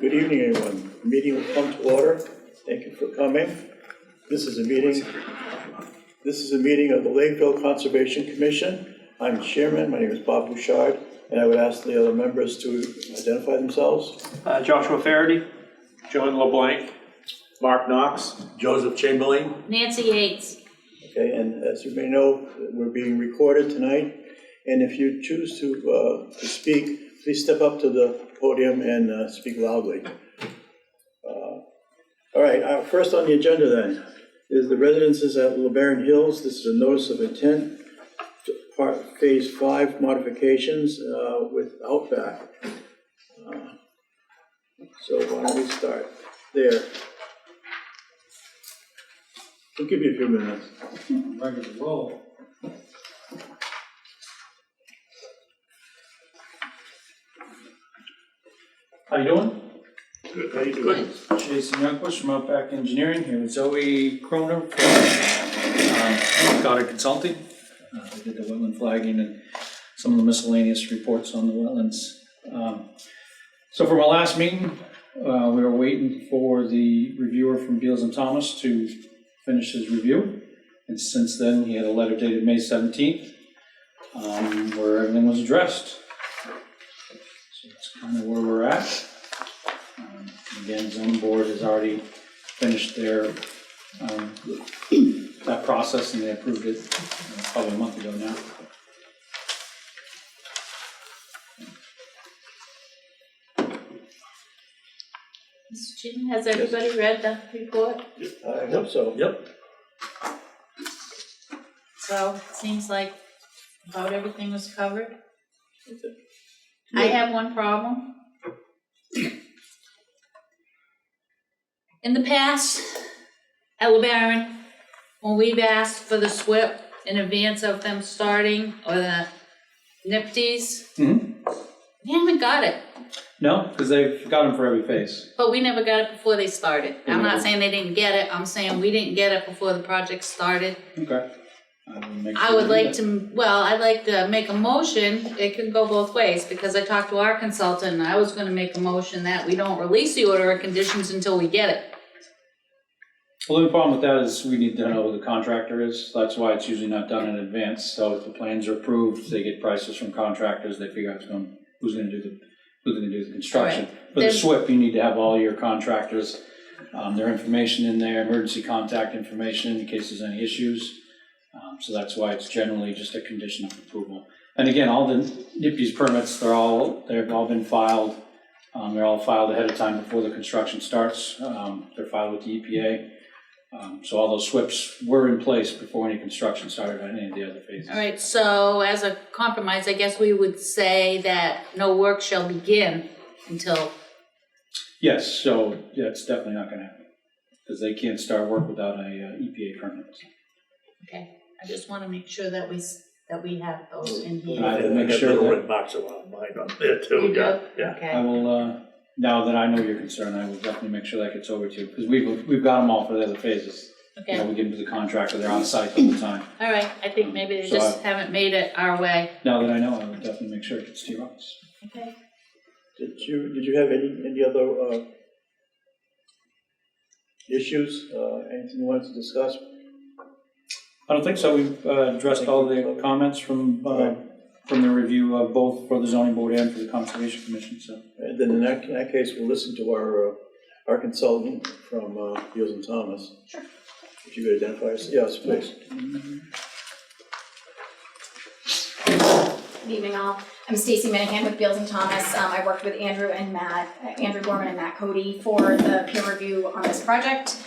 Good evening, everyone. The meeting will come to order. Thank you for coming. This is a meeting of the Lakeville Conservation Commission. I'm chairman. My name is Bob Bouchard, and I would ask the other members to identify themselves. Joshua Faraday, John LeBlanc, Mark Knox, Joseph Chamberlain, Nancy Yates. Okay, and as you may know, we're being recorded tonight, and if you choose to speak, please step up to the podium and speak loudly. All right, first on the agenda then is the residences at LeBaron Hills. This is a notice of intent, phase 5 modifications with Outback. So why don't we start there? We'll give you a few minutes. Ready to roll. How you doing? Good. How you doing? Jason Youngquist from Outback Engineering, here with Zoe Croner from Goddard Consulting. They did the wetland flagging and some of the miscellaneous reports on the wetlands. So from our last meeting, we were waiting for the reviewer from Beals and Thomas to finish his review. And since then, he had a letter dated May 17th, where everything was addressed. So that's kind of where we're at. Again, zoning board has already finished their that process, and they approved it probably a month ago now. Mr. Chairman, has everybody read the report? I hope so. Yep. So it seems like about everything was covered. I have one problem. In the past, at LeBaron, when we've asked for the SWIP in advance of them starting, or the NIPTs, we haven't got it. No, because they've got them for every phase. But we never got it before they started. I'm not saying they didn't get it, I'm saying we didn't get it before the project started. Okay. I would like to, well, I'd like to make a motion, it could go both ways, because I talked to our consultant, and I was gonna make a motion that we don't release the order of conditions until we get it. Well, the problem with that is we need to know who the contractor is. That's why it's usually not done in advance. So if the plans are approved, they get prices from contractors, they figure out who's gonna do the construction. Right. For the SWIP, you need to have all your contractors, their information in there, emergency contact information in case there's any issues. So that's why it's generally just a condition of approval. And again, all the NIPD's permits, they've all been filed. They're all filed ahead of time before the construction starts. They're filed with the EPA. So all those SWIPs were in place before any construction started on any of the other phases. All right, so as a compromise, I guess we would say that no work shall begin until. Yes, so that's definitely not gonna happen, because they can't start work without a EPA permit. Okay, I just want to make sure that we have those in here. I will I make got sure little that- red marks around mine on there too. You do? Yeah. Okay. I will, now that I know your concern, I will definitely make sure that gets over to you, because we've got them all for the other phases. You know, Okay, we give them to the contractor, they're on site the whole time. all right, I think maybe they So just haven't made it our way. Now that I know, I will definitely make sure it gets to your office. Okay. Did you have any other issues? Anything you wanted to discuss? I don't think so. We've addressed all the comments from the review of both for the zoning board and for the conservation commission. So, And then in that case, we'll listen to our consultant from Beals and Thomas. Sure. If you could identify us, yes, please. Good evening, all. I'm Stacy Minahan with Beals and Thomas. I worked with Andrew Gorman and Matt Cody for the peer review on this project.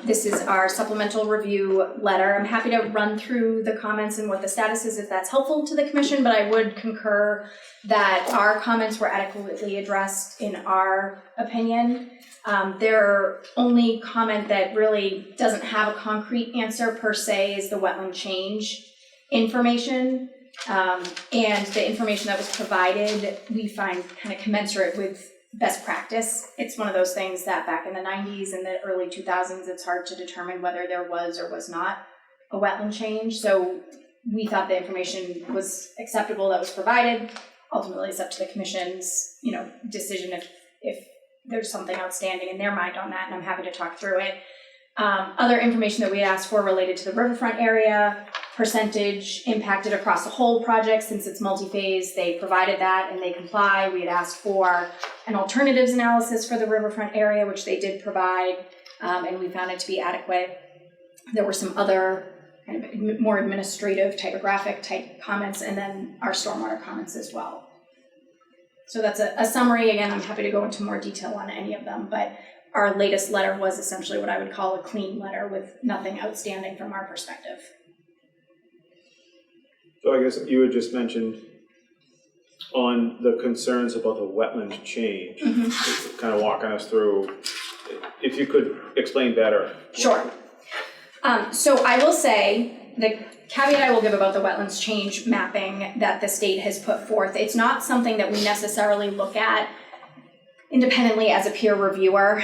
This is our supplemental review letter. I'm happy to run through the comments and what the status is if that's helpful to the commission, but I would concur that our comments were adequately addressed in our opinion. Their only comment that really doesn't have a concrete answer per se is the wetland change information. And the information that was provided, we find kind of commensurate with best practice. It's one of those things that back in the 90s and the early 2000s, it's hard to determine whether there was or was not a wetland change. So we thought the information was acceptable that was provided. Ultimately, it's up to the commission's, decision if there's something outstanding in their mind on that, and I'm happy to talk through it. Other information that we asked for related to the riverfront area, percentage impacted across the whole project since it's multi-phase. They provided that and they comply. We had asked for an alternatives analysis for the riverfront area, which they did provide, and we found it to be adequate. There were some other kind of more administrative, typographic type comments, and then our stormwater comments as well. So that's a summary. Again, I'm happy to go into more detail on any of them, but our latest letter was essentially what I would call a clean letter with nothing outstanding from our perspective. So I guess you had just mentioned on the concerns about the wetland change, kind of walking us through, if you could explain better. Sure. So I will say, the caveat I will give about the wetlands change mapping that the state has put forth, it's not something that we necessarily look at independently as a peer reviewer.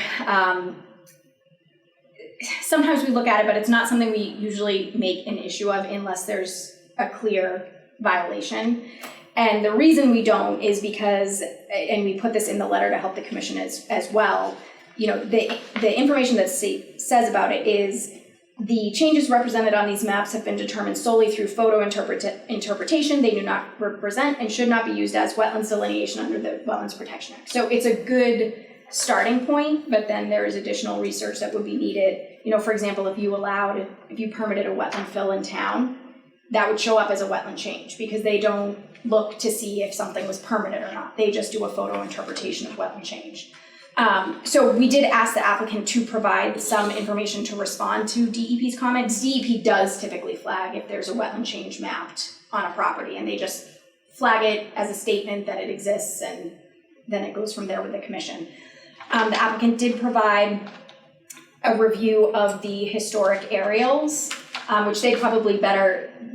Sometimes we look at it, but it's not something we usually make an issue of unless there's a clear violation. And the reason we don't is because, and we put this in the letter to help the commission as well, you know, the information that says about it is the changes represented on these maps have been determined solely through photo interpretation. They do not represent and should not be used as wetlands delineation under the Wetlands Protection Act. So it's a good starting point, but then there is additional research that would be needed. You know, for example, if you permitted a wetland fill in town, that would show up as a wetland change because they don't look to see if something was permitted or not. They just do a photo interpretation of wetland change. So we did ask the applicant to provide some information to respond to DEP's comments. DEP does typically flag if there's a wetland change mapped on a property, and they just flag it as a statement that it exists, and then it goes from there with the commission. The applicant did provide a review of the historic aerials, which they'd probably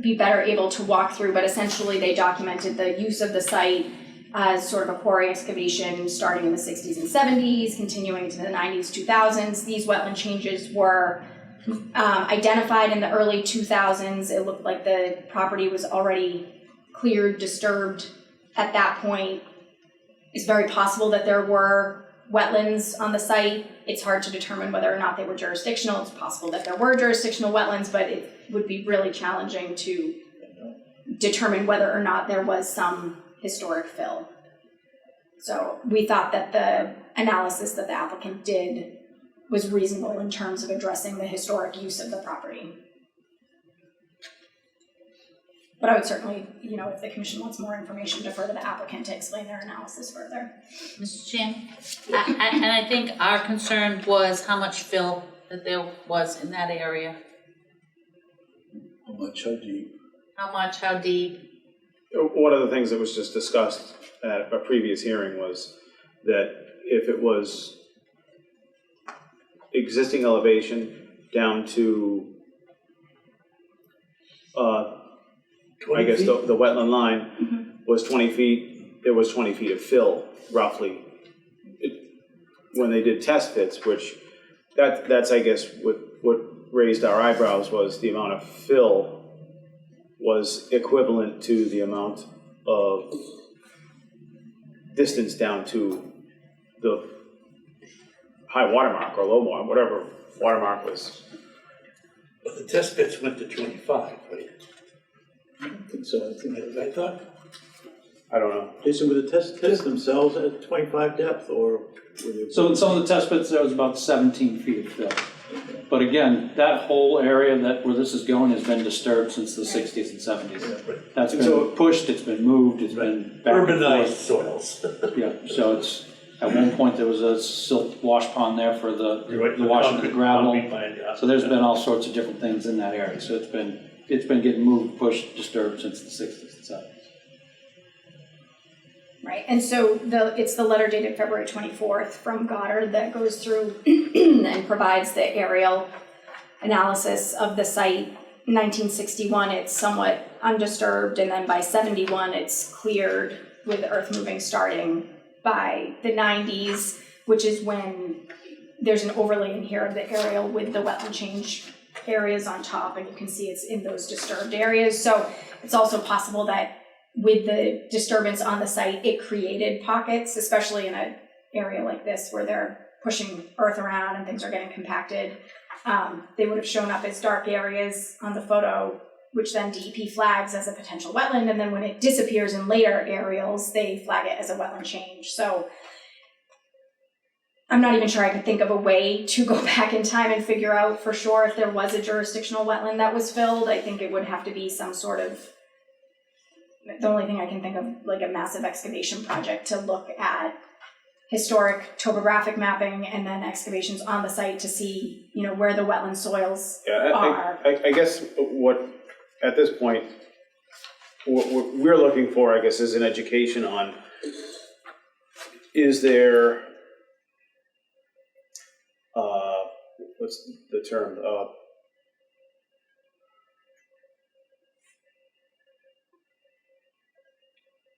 be better able to walk through, but essentially they documented the use of the site as sort of a quarry excavation starting in the 60s and 70s, continuing to the 90s, 2000s. These wetland changes were identified in the early 2000s. It looked like the property was already cleared, disturbed at that point. It's very possible that there were wetlands on the site. It's hard to determine whether or not they were jurisdictional. It's possible that there were jurisdictional wetlands, but it would be really challenging to determine whether or not there was some historic fill. So we thought that the analysis that the applicant did was reasonable in terms of addressing the historic use of the property. But I would certainly, you know, if the commission wants more information, defer to the applicant to explain their analysis further. Mr. Chairman, and I think our concern was how much fill that there was in that area. How much, how deep? How much, how deep? One of the things that was just discussed at a previous hearing was that if it was existing elevation down to, I guess the wetland line was 20 feet, there was 20 feet of fill, roughly. When they did test pits, which that's I guess what raised our eyebrows was the amount of fill was equivalent to the amount of distance down to the high watermark or low water, whatever watermark was. But the test pits went to 25, right? I don't think so. I think As I thought. I don't know. Jason, were the test themselves at 25 depth, or were they? So in some of the test pits, there was about 17 feet of fill. But again, that whole area where this is going has been disturbed since the 60s and 70s. That's been pushed, it's been moved, it's been back and Urbanized forth. soils. Yeah, so it's, at one point there was a silt wash pond there for the Right, washing of the gravel. concrete line, yeah. So there's been all sorts of different things in that area. So it's been getting moved, pushed, disturbed since the 60s and 70s. Right, and so it's the letter dated February 24th from Goddard that goes through and provides the aerial analysis of the site. In 1961, it's somewhat undisturbed, and then by 71, it's cleared with earth moving starting by the 90s, which is when there's an overlay in here of the aerial with the wetland change areas on top, and you can see it's in those disturbed areas. So it's also possible that with the disturbance on the site, it created pockets, especially in area like this where they're pushing earth around and things are getting compacted. They would have shown up as dark areas on the photo, which then DEP flags as a potential wetland, and then when it disappears in later aerials, they flag it as a wetland change. So I'm not even sure I can think of a way to go back in time and figure out for sure if there was a jurisdictional wetland that was filled. I think it would have to be some sort of, the only thing I can think of, like a massive excavation project to look at historic topographic mapping and then excavations on the site to see, you know, where the wetland soils are. I guess what, at this point, what we're looking for, I guess, is an education on, is there, what's the term?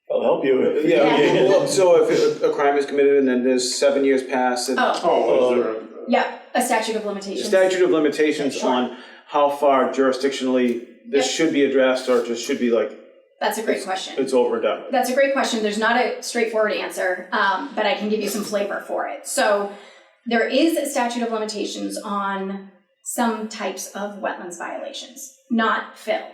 I'll help you. Yeah, so if a crime is committed and then there's 7 years pass, and Yeah, a statute of limitations. statute of limitations Sure. on how far jurisdictionally this Yep. should be addressed, or just should be like, That's a great question. it's over and done with. That's a great question. There's not a straightforward answer, but I can give you some flavor for it. So there is a statute of limitations on some types of wetlands violations, not fill.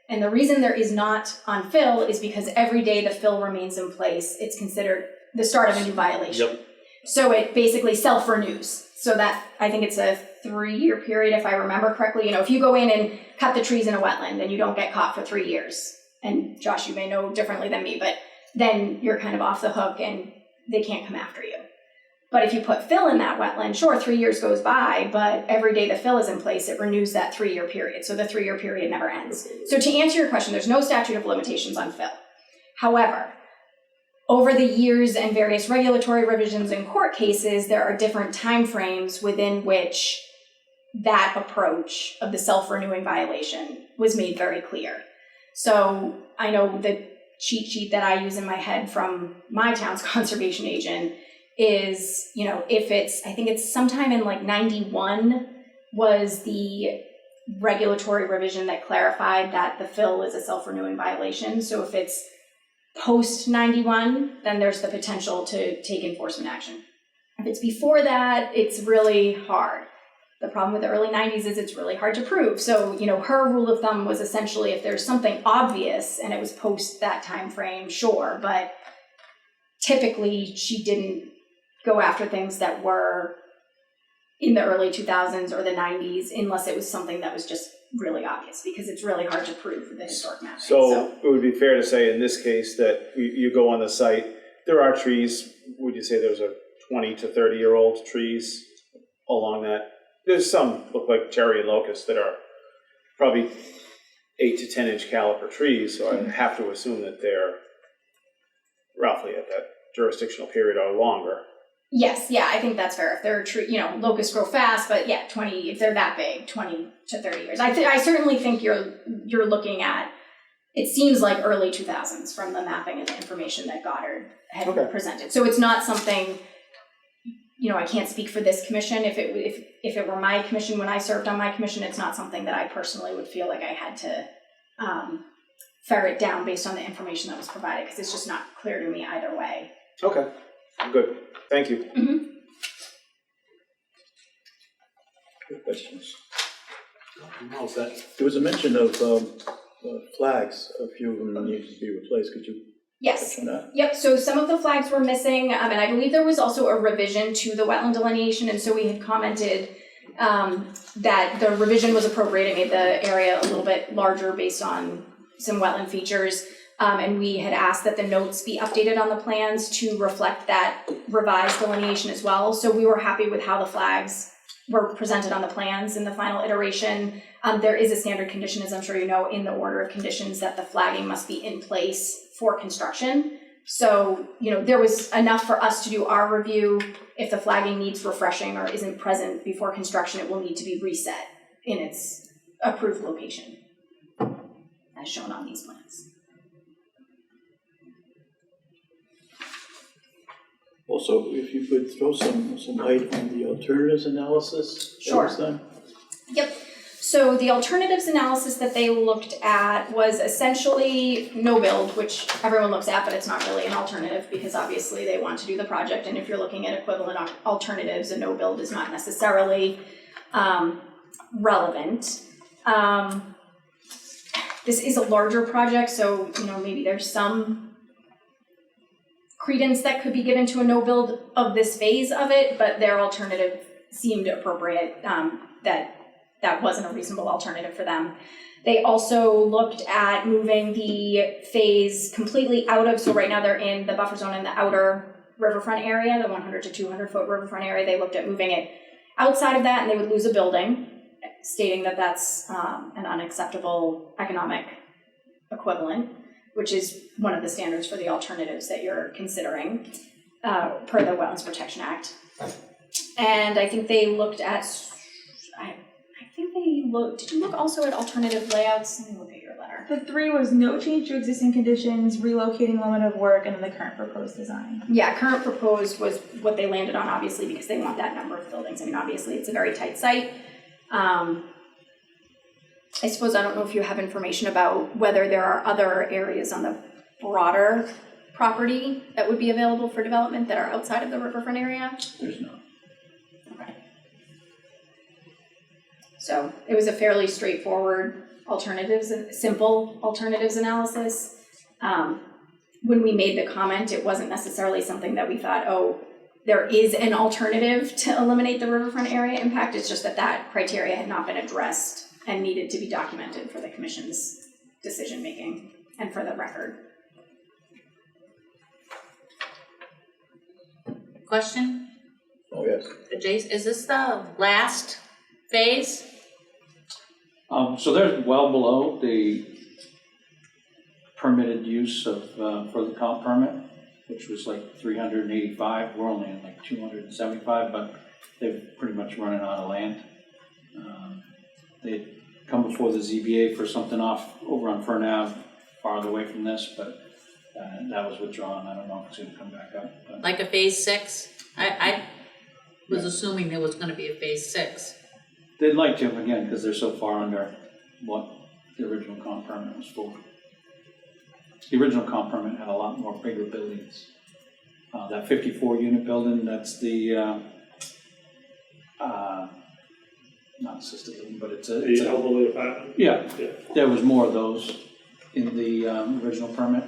And the reason there is not on fill is because every day the fill remains in place, it's considered the start of a new violation. Yep. So it basically self-renews. So that, I think it's a 3-year period, if I remember correctly. You know, if you go in and cut the trees in a wetland and you don't get caught for 3 years, and Josh, you may know differently than me, but then you're kind of off the hook and they can't come after you. But if you put fill in that wetland, sure, 3 years goes by, but every day the fill is in place, it renews that 3-year period. So the 3-year period never ends. So to answer your question, there's no statute of limitations on fill. However, over the years and various regulatory revisions and court cases, there are different timeframes within which that approach of the self-renewing violation was made very clear. So I know the cheat sheet that I use in my head from my town's conservation agent is, you know, if it's, I think it's sometime in like 91 was the regulatory revision that clarified that the fill is a self-renewing violation. So if it's post 91, then there's the potential to take enforcement action. If it's before that, it's really hard. The problem with the early 90s is it's really hard to prove. So, you know, her rule of thumb was essentially if there's something obvious and it was post that time frame, sure, but typically she didn't go after things that were in the early 2000s or the 90s unless it was something that was just really obvious, because it's really hard to prove with the historic mapping. So it would be fair to say in this case that you go on the site, there are trees, would you say there's a 20 to 30-year-old trees along that? There's some look like cherry and locust that are probably 8 to 10 inch caliper trees, so I have to assume that they're roughly at that jurisdictional period or longer. Yes, yeah, I think that's fair. If they're you know, locusts grow fast, but yeah, 20, if they're that big, 20 to 30 years. I certainly think you're looking at, it seems like early 2000s from the mapping and the information that Goddard had presented. So it's not something, you know, I can't speak for this commission. If it were my commission when I served on my commission, it's not something that I personally would feel like I had to ferret down based on the information that was provided, because it's just not clear to me either way. Okay, good. Thank you. Mm-hmm. Good questions. How's that? There was a mention of flags, a few of them needed to be replaced. Could you Yes. touch on that? Yep, so some of the flags were missing, and I believe there was also a revision to the wetland delineation, and so we had commented that the revision was appropriate. It made the area a little bit larger based on some wetland features, and we had asked that the notes be updated on the plans to reflect that revised delineation as well. So we were happy with how the flags were presented on the plans in the final iteration. There is a standard condition, as I'm sure you know, in the order of conditions that the flagging must be in place for construction. So, you know, there was enough for us to do our review. If the flagging needs refreshing or isn't present before construction, it will need to be reset in its approved location, as shown on these plans. Also, if you could throw some light on the alternatives analysis that was done. Yep. So the alternatives analysis that they looked at was essentially no build, which everyone looks at, but it's not really an alternative because obviously they want to do the project. And if you're looking at equivalent alternatives, a no build is not necessarily relevant. This is a larger project, so maybe there's some credence that could be given to a no build of this phase of it, but their alternative seemed appropriate, that wasn't a reasonable alternative for them. They also looked at moving the phase completely out of, so right now they're in the buffer zone in the outer riverfront area, the 100 to 200 foot riverfront area. They looked at moving it outside of that and they would lose a building, stating that that's an unacceptable economic equivalent, which is one of the standards for the alternatives that you're considering per the Wetlands Protection Act. And I think they looked at, did you look also at alternative layouts? Let me look at your letter. The 3 was no change to existing conditions, relocating limit of work, and then the current proposed design. Yeah, current proposed was what they landed on, obviously, because they want that number of buildings. I mean, obviously, it's a very tight site. I suppose I don't know if you have information about whether there are other areas on the broader property that would be available for development that are outside of the riverfront area. There's no. Okay. So it was a fairly straightforward simple alternatives analysis. When we made the comment, it wasn't necessarily something that we thought, oh, there is an alternative to eliminate the riverfront area impact. It's just that that criteria had not been addressed and needed to be documented for the commission's decision making and for the record. Question Oh, yes. for Jason, is this the last phase? So they're well below the permitted use of, for the comp permit, which was like 385. We're only at like 275, but they've pretty much running out of land. They'd come before the ZBA for something off over on Fern Ave, farther away from this, but that was withdrawn. I don't know if it's gonna come back up. But Like a phase 6? I was assuming there was gonna be a phase 6. they'd like to, again, because they're so far under what the original comp permit was for. The original comp permit had a lot more bigger buildings. That 54 unit building, that's the, not assisted living, but it's a. The elderly apartment? Yeah, Yeah. there was more of those in the original permit.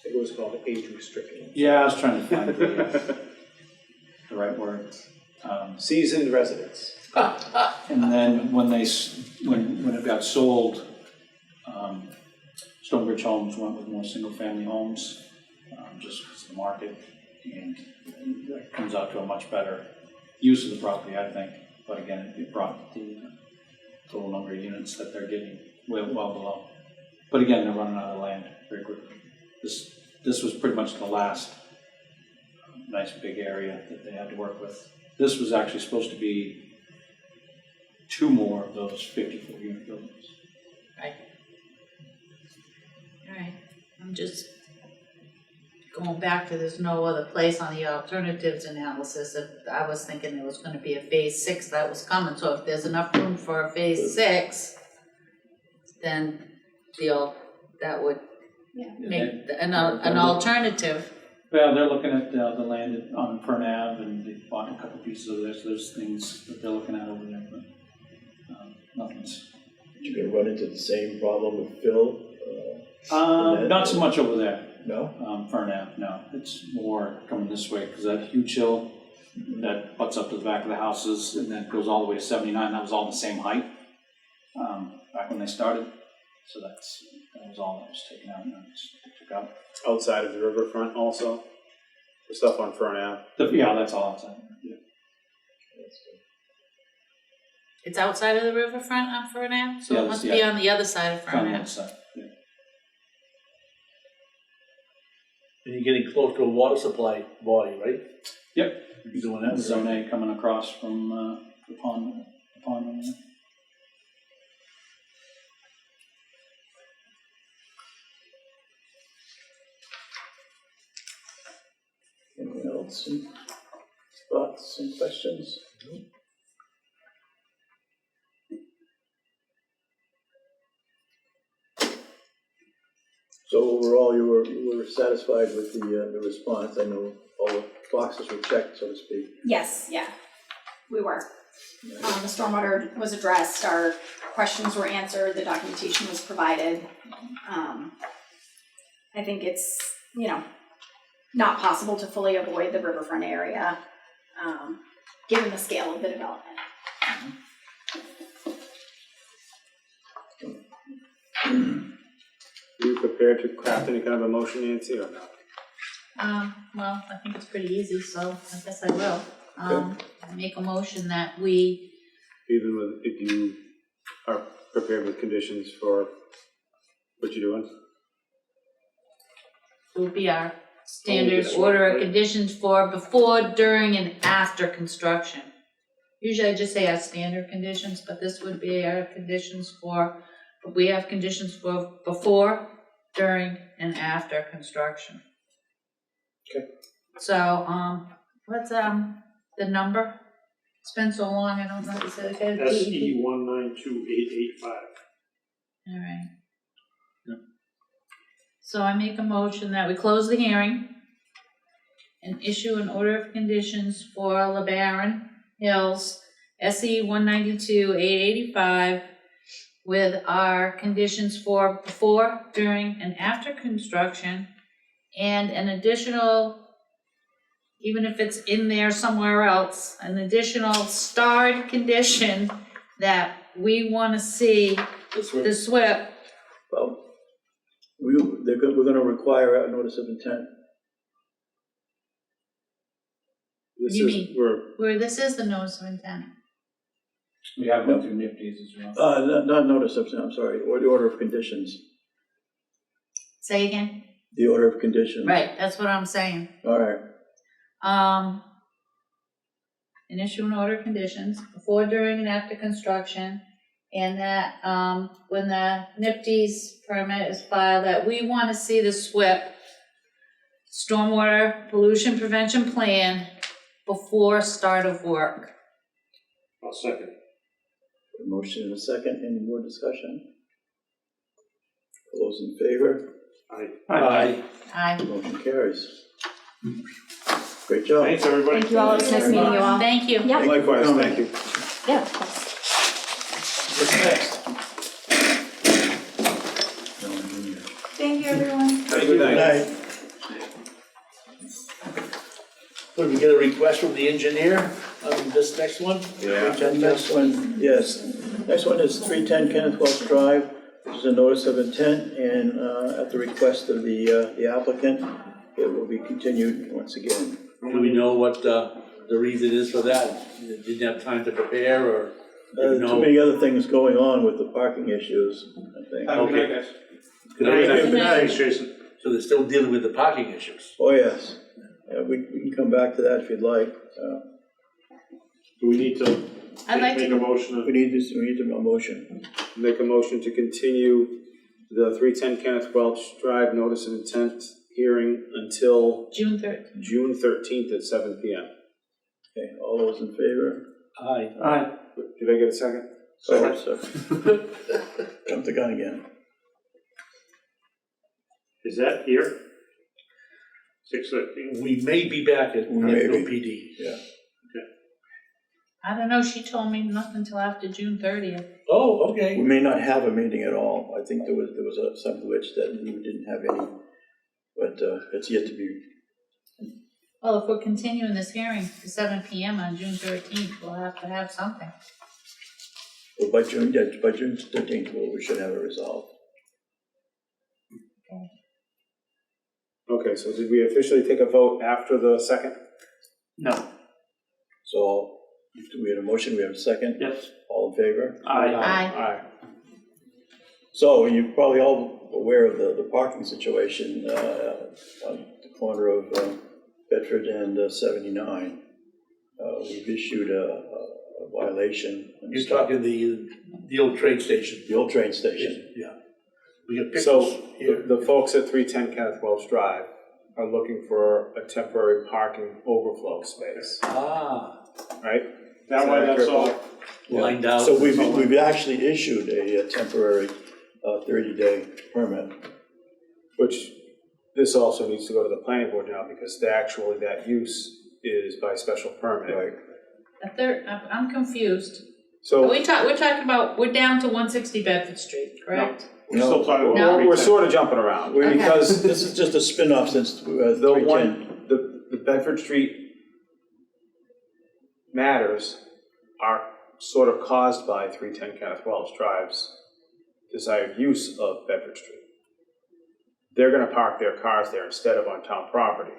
It was called age restricted. Yeah, I was trying to find the right word. Seasoned residents. And then when it got sold, Stonebridge Homes went with more single-family homes, just because of the market, and that comes out to a much better use of the property, I think. But again, it brought the total number of units that they're getting well below. But again, they're running out of land very quickly. This was pretty much the last nice big area that they had to work with. This was actually supposed to be 2 more of those 54 unit buildings. Right. All right, I'm just going back to there's no other place on the alternatives analysis. If I was thinking there was gonna be a phase 6 that was coming, so if there's enough room for a phase 6, then that would make an alternative. Well, they're looking at the land on Fern Ave, and they bought a couple pieces of this. There's things that they're looking at over there, but nothing's. You're gonna run into the same problem with Phil? Not so much over there. No? Fern Ave, no. It's more coming this way, because that huge hill that butts up to the back of the houses and then goes all the way to 79, that was all the same height back when they started. So that was all that was taken out and that was took out. Outside of the riverfront also, the stuff on Fern Ave. Yeah, that's all outside. Yeah. It's outside of the riverfront on Fern Ave, so Yeah, it must be on the other side of On Fern the Ave. other side, yeah. And you're getting close to a water supply body, right? Yep. You'd be doing that. Zone A coming across from the pond over there. Anyone else? Any thoughts and questions? So overall, you were satisfied with the response? I know all the boxes were checked, so to speak. Yes, yeah, we were. The stormwater was addressed, our questions were answered, the documentation was provided. I think it's, not possible to fully avoid the riverfront area, given the scale of the development. Are you prepared to craft any kind of a motion, Nancy, or no? Well, I think it's pretty easy, so I guess I will. I make a motion that we, Even with, if you are prepared with conditions for what you're doing? it would be our standard this order one, of right? conditions for before, during, and after construction. Usually I just say our standard conditions, but this would be our conditions for, we have conditions for before, during, and after construction. Okay. So, what's, the number? It's been so long, I don't know, is it okay? SE 1928885. All right. So I make a motion that we close the hearing and issue an order of conditions for LeBaron Hills, SE 192-885, with our conditions for before, during, and after construction, and an additional, even if it's in there somewhere else, an additional starred condition that we want to see the SWIP. Well, we're gonna require a notice of intent. This You is, mean- we're, Where this is the notice of intent. We have gone through NIPD's as well. Not notice of intent, I'm sorry, or the order of conditions. Say again? The order of conditions. Right, that's what I'm saying. All right, And issue an order of conditions before, during, and after construction. And that, when the NIPD's permit is filed, that we want to see the SWIP, Stormwater Pollution Prevention Plan, before start of work. I'll second. a motion and a second, any more discussion? All those in favor? Aye. Aye. Motion carries. Great job. Thanks, everybody. Thank you all, it was nice meeting you all. Thank you. Yep. likewise, Comment. thank you. Yeah. What's next? Thank you, everyone. Have a good Good night. night. Did we get a request from the engineer on this next one? Yeah. And next one, yes, next one is 310 Kenneth Wells Drive, which is a notice of intent, and at the request of the applicant, it will be continued once again. Do we know what the reason is for that? Didn't have time to prepare, or? Too many other things going on with the parking issues, I think. Okay. Good night. Good night. Thanks, Jason. So they're still dealing with the parking issues? Oh, yes. Yeah, we can come back to that if you'd like. Do we need to I'd like make to, a motion? We need a motion. Make a motion to continue the 310 Kenneth Welch Drive notice of intent hearing until June 13th. June 13th at 7 p.m. Okay, all those in favor? Aye. Did I get a second? Oh, sorry. Jumped the gun again. Is that here? 6:15? We may be back at Maybe. Lakeville PD. Yeah. I don't know, she told me nothing till after June 30th. Oh, We okay. may not have a meeting at all. I think there was some glitch that we didn't have any, but it's yet to be. Well, if we're continuing this hearing to 7 PM on June 13th, we'll have to have something. Well, by June 13th, we should have it resolved. Okay, so did we officially take a vote after the second? No. So we had a motion, we have a second. Yes. All in favor? Aye. Aye. So you're probably all aware of the parking situation on the corner of Bedford and 79. We've issued a violation. You're talking the old train station. The old train station. Yeah. We got pictures So here. the folks at 310 Kenneth Welch Drive are looking for a temporary parking overflow space, Ah, right? That way, that's all. lined out. So we've actually issued a temporary 30-day permit Which, this also needs to go to the planning board now, because actually that use is by special permit. Right. I'm confused. So. We're talking about, we're down to 160 Bedford Street, correct? We're still talking about. No. We're sort of jumping around, Okay. because This is just a spin-off since the 310. one, the Bedford Street matters are sort of caused by 310 Kenneth Wells Drive's desired use of Bedford Street. They're gonna park their cars there instead of on town property.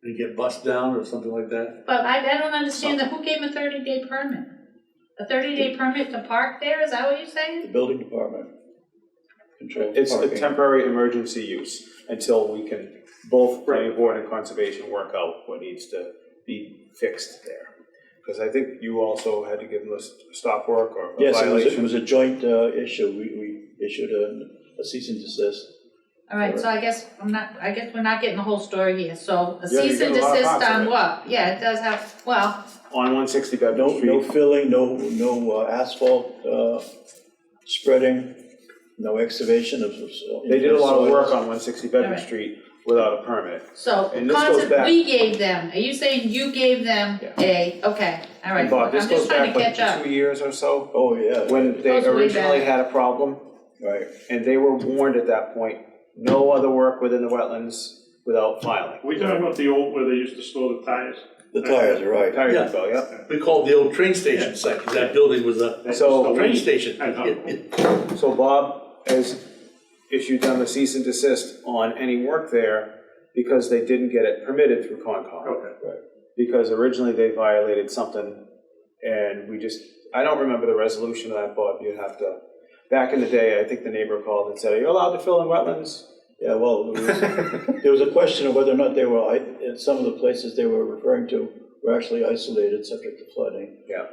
And get bust down or something like that? But I don't understand that, who gave him a 30-day permit? A 30-day permit to park there, is that what you're The saying? building department controls It's a parking. temporary emergency use until we can, both planning board and conservation, work out what needs to be fixed there. Because I think you also had to give them a stop work or a Yes, violation. it was a joint issue. We issued a cease and desist. All right, so I guess we're not getting the whole story here, so a Yeah, you cease and get a lot of desist parts of on it. what? Yeah, it does have, well, On 160 Bedford No Street. filling, no asphalt spreading, no excavation of. They did a lot of work soils. on 160 Bedford Alright. Street without a permit. so, And this goes back- we gave them, are you saying you gave them okay, all right, And Bob, I'm this goes just trying back to like catch up. 2 years or so, Oh, yeah. when they Goes way originally back. had a problem, Right. and they were warned at that point, no other work within the wetlands without filing. We talking about the old, where they used to store the tires? The tires are right. Tire Yeah. depot, yep. We called the old train station site, 'cause that building was a So- train station. I know. So Bob has issued them a cease and desist on any work there because they didn't get it permitted through Concom. Okay. Because originally they violated something, and I don't remember the resolution of that, Bob, you'd have to, back in the day, I think the neighbor called and said, are you allowed to fill in wetlands? Yeah, well, there was a question of whether or not they were, in some of the places they were referring to were actually isolated, subject to flooding. Yeah.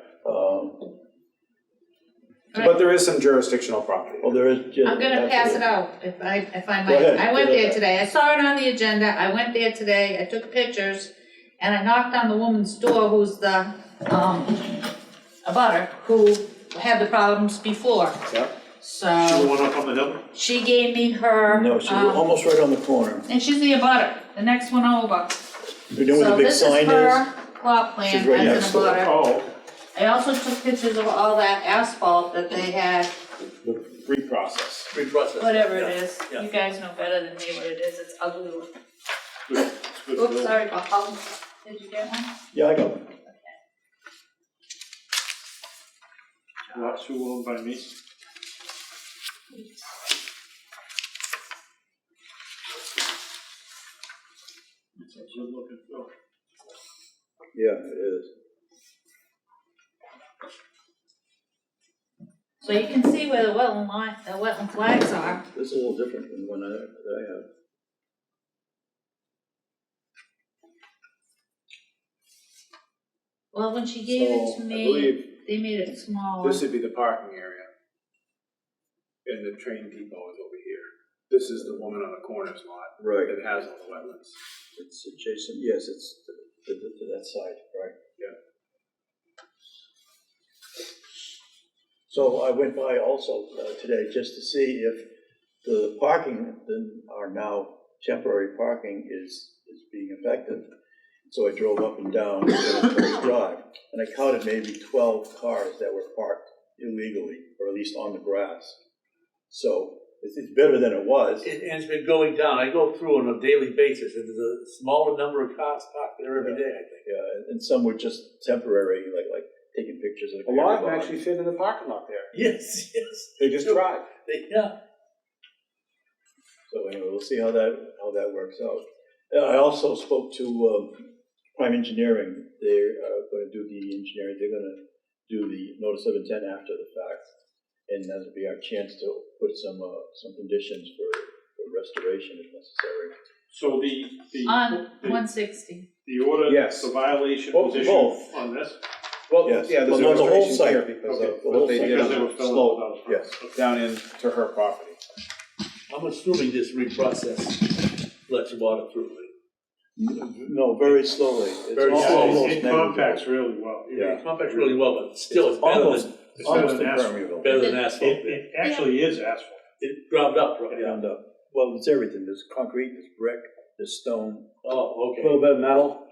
Right. But there is some jurisdictional property. Well, there is. I'm gonna pass it out, if I Go might. ahead. I went Go there ahead. today, I saw it on the agenda, I went there today, I took pictures, and I knocked on the woman's door who's the, abutter, who had the problems before. Yep. She the So, one up on the hill? she gave me her, No, she's almost right on the corner. and she's the abutter, the next one over. You know where the big sign So this is? is her plot plan She's right as next an to it. abutter. Oh, I also took pictures of all that asphalt that they had, The reprocess. Reprocess. whatever it Yeah. is. Yeah. You guys know better than me what it is, it's ugly. good, good. Oops, sorry, Bob. Did you get one? Yeah, I got one. Lot 2 owned by me. It's a good looking film. Yeah, it is. So you can see where the wetland flags are. This is a little different than the one that I have. Well, when she gave it to So, I me, believe they made it smaller. this would be the parking area. And the train depot is over here. This is the woman on the corner's lot. Right. That has all the wetlands. It's adjacent, yes, it's to that side, right? Yeah. So I went by also today just to see if the parking, our now temporary parking is being effective. So I drove up and down George Drive, and I counted maybe 12 cars that were parked illegally, or at least on the grass. So it's better than it was. And it's been going down. I go through on a daily basis, and there's a smaller number of cars parked there every day, I think. Yeah, and some were just temporary, like taking pictures of the A lot of them car. actually fit in the parking lot there. Yes, yes. They just drive. Yeah. So anyway, we'll see how that works out. I also spoke to Prime Engineering. They're going to do the engineering. They're going to do the notice of intent after the fact, and that'll be our chance to put some conditions for restoration if necessary. So the On 160. the order, Yes. the violation Both- was issued both. on this? Well, Yes. yeah, there's Well, a no, the whole restoration site. here because Okay. of what they did Because they on were the filling slope. without- Yes, Okay. down into her property. I'm assuming this reprocess lets water through. No, very slowly. It's Very almost slowly. It negligible. compacts really well. Yeah. It compacts really well, but still, it's better Almost, than, It's better almost than asphalt. impermeable. better than asphalt. It actually is asphalt. It ground up, right? Ground up. well, it's everything, there's concrete, there's brick, there's stone. Oh, A little bit of metal.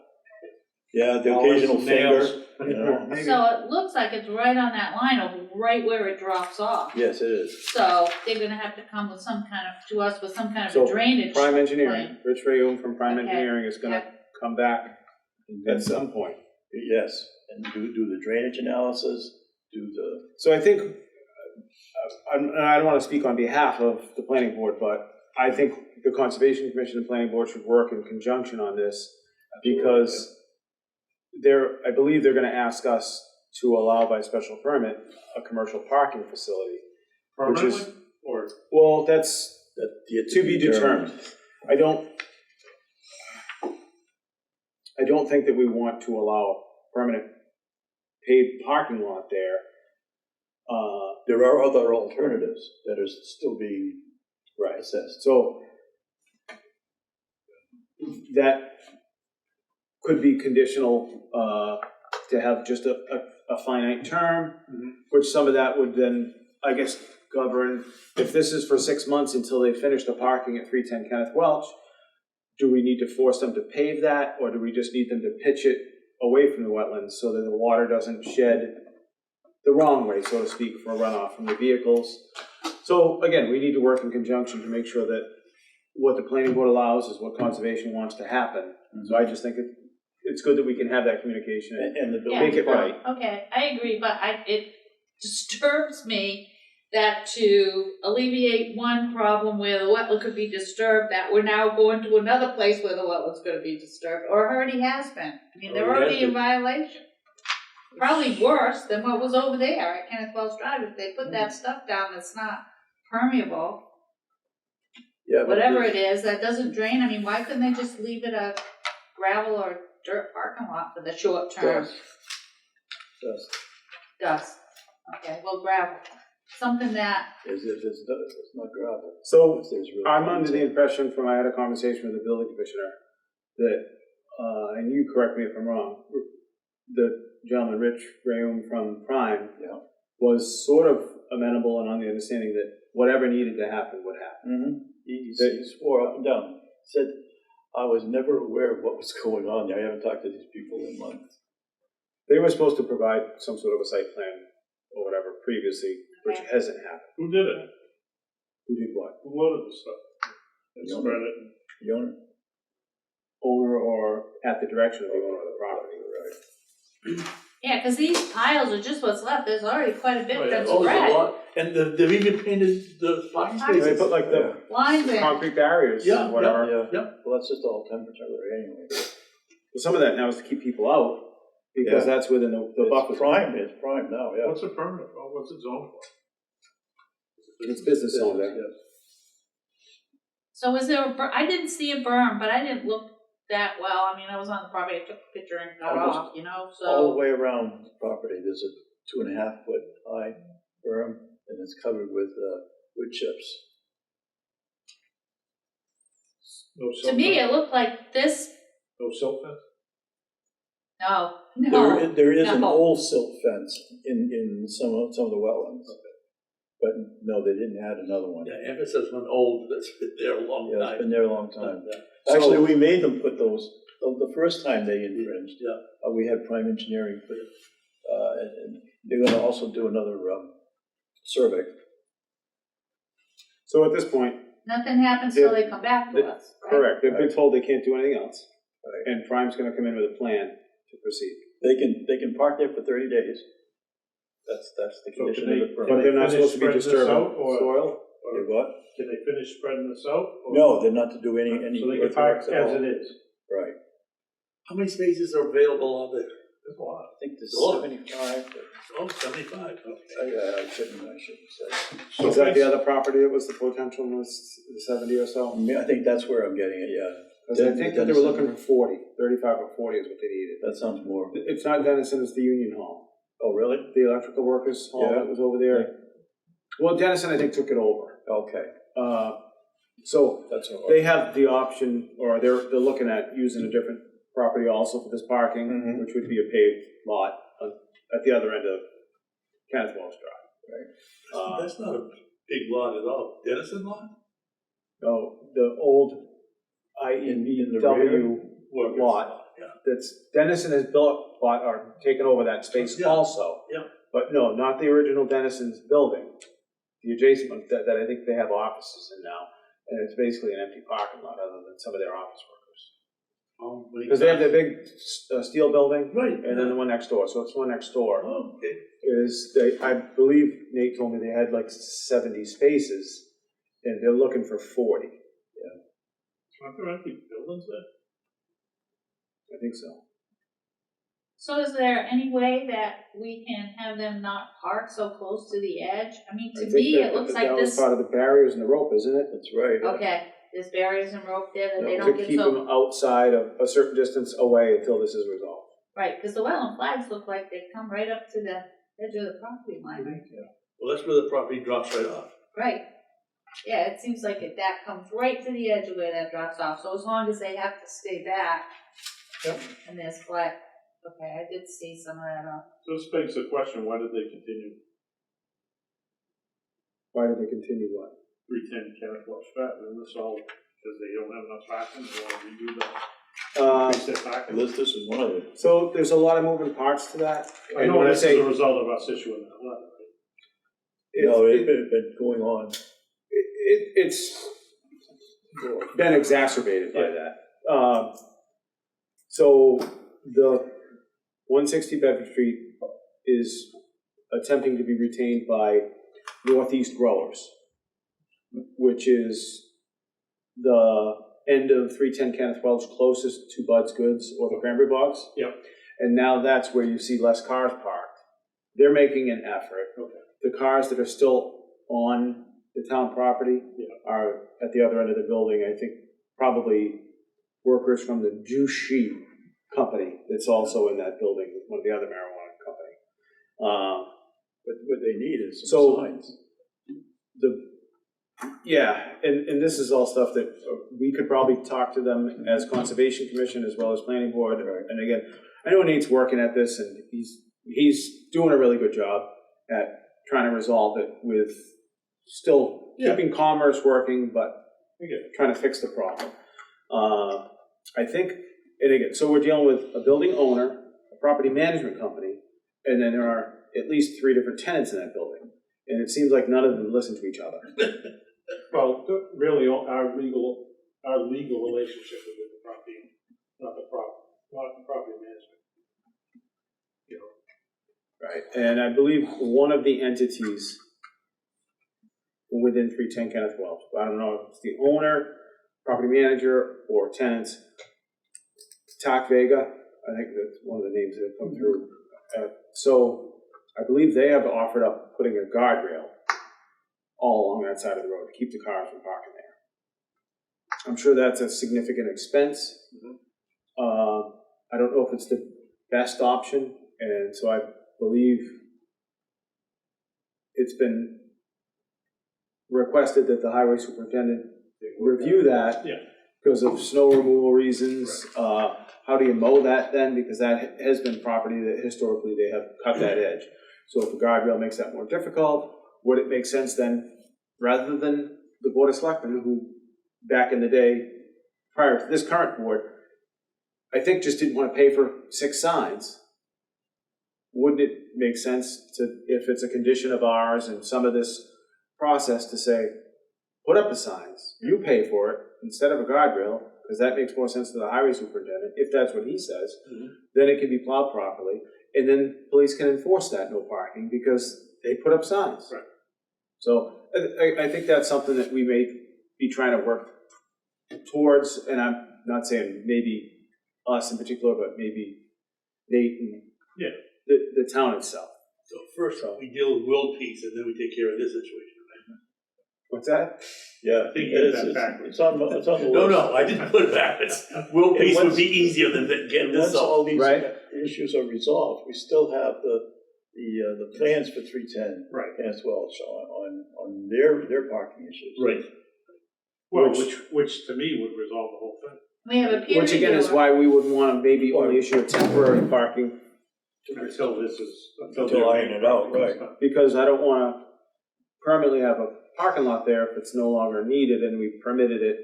Yeah, the Always occasional nails. finger, you know. Maybe. So it looks like it's right on that line of right where it drops off. Yes, it is. So they're gonna have to come with some kind of, to us with some kind of So, a drainage. Prime Engineering, plan. Rich Rayum from Prime Okay. Engineering is gonna come back at some point. Yes, and do the drainage analysis, do the, So I think, and I don't wanna speak on behalf of the planning board, but I think the Conservation Commission and Planning Board should work in conjunction on this, because I believe they're gonna ask us to allow by special permit a commercial parking facility. Which is- Permanently, or? Well, that's that yet to be determined. I don't think that we want to allow permanent paved parking lot there. There are other alternatives that are still being assessed. So that could be conditional, to have just a finite term, which some of that would then, I guess, govern, if this is for 6 months until they finish the parking at 310 Kenneth Welch, do we need to force them to pave that, or do we just need them to pitch it away from the wetlands so that the water doesn't shed the wrong way, so to speak, for runoff from the vehicles? So again, we need to work in conjunction to make sure that what the planning board allows is what conservation wants to happen. So I just think it's good that we can have that communication And the Yeah. building. make it right. Okay, I agree, but it disturbs me that to alleviate one problem where the wetland could be disturbed, that we're now going to another place where the wetland's gonna be disturbed, or already has been. I mean, they're Already already has in violation. Probably worse than what was over there at Kenneth Wells Drive, if they put that stuff down that's not permeable, Yeah, but whatever it is, that doesn't drain, I mean, why couldn't they just leave it a gravel or dirt parking lot for the short term? Dust. Dust, okay, well, gravel, something that, Is it, it's not gravel. So There's really I'm under the impression from, I had a conversation with the building commissioner, that, and you correct me if I'm wrong, the gentleman, Rich Rayum from Prime, Yeah. was sort of amenable and on the understanding that whatever needed to happen would happen. Mm-hmm. He swore up and down, said, I was never aware of what was going on there, I haven't talked to these people in months. They were supposed to provide some sort of a site plan or whatever previously, which Okay. hasn't happened. Who did it? Who did what? Who loaded the stuff? And The spread it? The owner? Owner or at the direction of the owner of the property. yeah, cause these piles are just what's left, there's already quite a bit Oh, yeah. that's Oh, there's a spread, lot. And they've even painted the parking They spaces. put like the lines in. concrete barriers, Yeah, whatever. Yeah, well, that's just all temperature anyway. But some of that now is to keep people out, because Yeah. that's within the buffer. It's prime now, yeah. What's a permit, what's it zoned for? It's business zone there. Yes. So is there I didn't see a berm, but I didn't look that well, I mean, I was on the property, I took a picture and got Almost off, you know, All the so. way around the property, there's a 2.5 foot high berm, and it's covered with wood chips. No To silt me, fence? it looked like this, No silt fence? no, There is an No. old silt fence in some of the wetlands. But no, they didn't add another one. Yeah, emphasis on old, that's been there a long Yeah, it's time. been there a long time. Yeah. Actually, we made them put those, the first time they infringed. Yeah. We had Prime Engineering put it, and they're gonna also do another survey. So at this point, nothing happens till they come back to us, right? correct, they've been told they can't do anything else. Right. And Prime's gonna come in with a plan to proceed. They can park there for 30 days. That's the So condition can of the they- permit. But they're not finish supposed to be spreading this disturbing out, or- soil? They what? Can they finish spreading this out? or- No, they're not to do any So they can park earthworks at as all. it is? Right. How many spaces are available out there? There's a lot. I think there's Oh. 75, but Oh, 75, okay. I shouldn't say. So Is that the basi- other property that was the potential was the 70 or so? I think that's where I'm getting it, yeah. Because I think that they were looking for 40, 35 or 40 is what they needed. That sounds more. It's not Dennison, it's the Union Hall. Oh, really? The electrical workers hall Yeah. that was over there. Well, Dennison, I think, took it over. Okay, So that's all right. they have the option, or they're looking at using a different property also for this parking, Mhm. which would be a paved lot at the other end of Kenneth Wells Drive. That's not a big lot at all. Dennison lot? No, the old In the IEW Workers. lot. Yeah. That's, Dennison has bought or taken over that space Yeah. also. Yeah. But no, not the original Dennison's building, the adjacent one that I think they have offices in now. And it's basically an empty parking lot other than some of their office workers. Because they have their big steel building. Right. And then the one next door, so it's one next door. Oh, okay. I believe Nate told me they had like 70 spaces, and they're looking for 40. Aren't there empty buildings there? I think so. So is there any way that we can have them not park so close to the edge? I mean, I to think me, that- it looks that like was this, part of the barriers and the rope, isn't it? That's right. okay, there's barriers and rope there that they To don't get keep so, them outside of a certain distance away until this is resolved. right, because the wetland flags look like they come right up to the edge of the property line, right? Well, that's where the property drops right off. Right. Yeah, it seems like that comes right to the edge of where that drops off, so as long as they have to stay back. Yep. And there's flat, okay, I did see some of that off. So this begs the question, why did they continue Why did they continue what? 310 Kenneth Welch Stratton? And this all because they don't have enough parking, they want to redo the, increase their parking? This is one of them. So there's a lot of moving parts to that. I And know when I this say is a result of us issuing that letter, right? No, it's been going on. it's been exacerbated by that. So the 160 Bedford Street is attempting to be retained by Northeast Growers, which is the end of 310 Kenneth Welch, closest to Bud's Goods or the Cranberry Bogs. Yep. And now that's where you see less cars parked. They're making an effort. Okay. The cars that are still on the town property Yeah. are at the other end of the building. I think probably workers from the Jushi company that's also in that building, one of the other marijuana company. But what they need is So- some signs. And this is all stuff that we could probably talk to them as Conservation Commission as well as Planning Board. And again, I know Nate's working at this and he's doing a really good job at trying to resolve it with still keeping commerce working, but trying to fix the problem. I think, and again, so we're dealing with a building owner, a property management company, and then there are at least 3 different tenants in that building. And it seems like none of them listen to each other. Well, really, our legal relationship is with the property, not the property management. You know, Right. And I believe one of the entities within 310 Kenneth Welch, I don't know if it's the owner, property manager, or tenants, TAC Vega, I think that's one of the names that have come through. So I believe they have offered up putting a guardrail all along that side of the road to keep the cars from parking there. I'm sure that's a significant expense. I don't know if it's the best option, and so I believe it's been requested that the highway superintendent review that Yeah. because of snow removal reasons. How do you mow that then? Because that has been property that historically they have cut that edge. So if the guardrail makes that more difficult, would it make sense then, rather than the Board of Selectmen, who back in the day, prior to this current board, I think just didn't want to pay for 6 signs, wouldn't it make sense to, if it's a condition of ours and some of this process, to say, put up the signs, you pay for it instead of a guardrail, because that makes more sense to the highway superintendent, if that's what he says, then it can be plowed properly, and then police can enforce that no parking because they put up signs. Right. So I think that's something that we may be trying to work towards, and I'm not saying maybe us in particular, but maybe Nate and the town itself. So first, we deal with world peace, and then we take care of this situation, right? What's that? Yeah, I think it's on the list. No, I didn't put it backwards. World peace would be easier than getting And this once all solved. these Right. issues are resolved, we still have the plans for 310 Right. Kenneth Welch on their parking issues. Right. Well, which to me would resolve the whole thing. We have a peer Which again is reviewer. why we would want to maybe only issue a temporary parking, Until this is, Until iron it out, right. because I don't want to permanently have a parking lot there if it's no longer needed and we permitted it,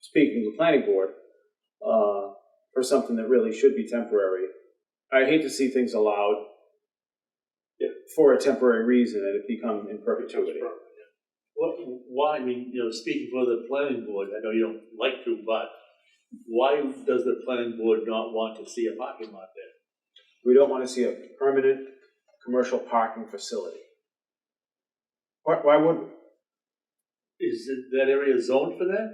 speaking to the planning board, for something that really should be temporary. I hate to see things allowed for a temporary reason and it become in perpetuity. Why, I mean, speaking for the planning board, I know you don't like to, but why does the planning board not want to see a parking lot there? We don't want to see a permanent commercial parking facility. Why would we? Is that area zoned for that?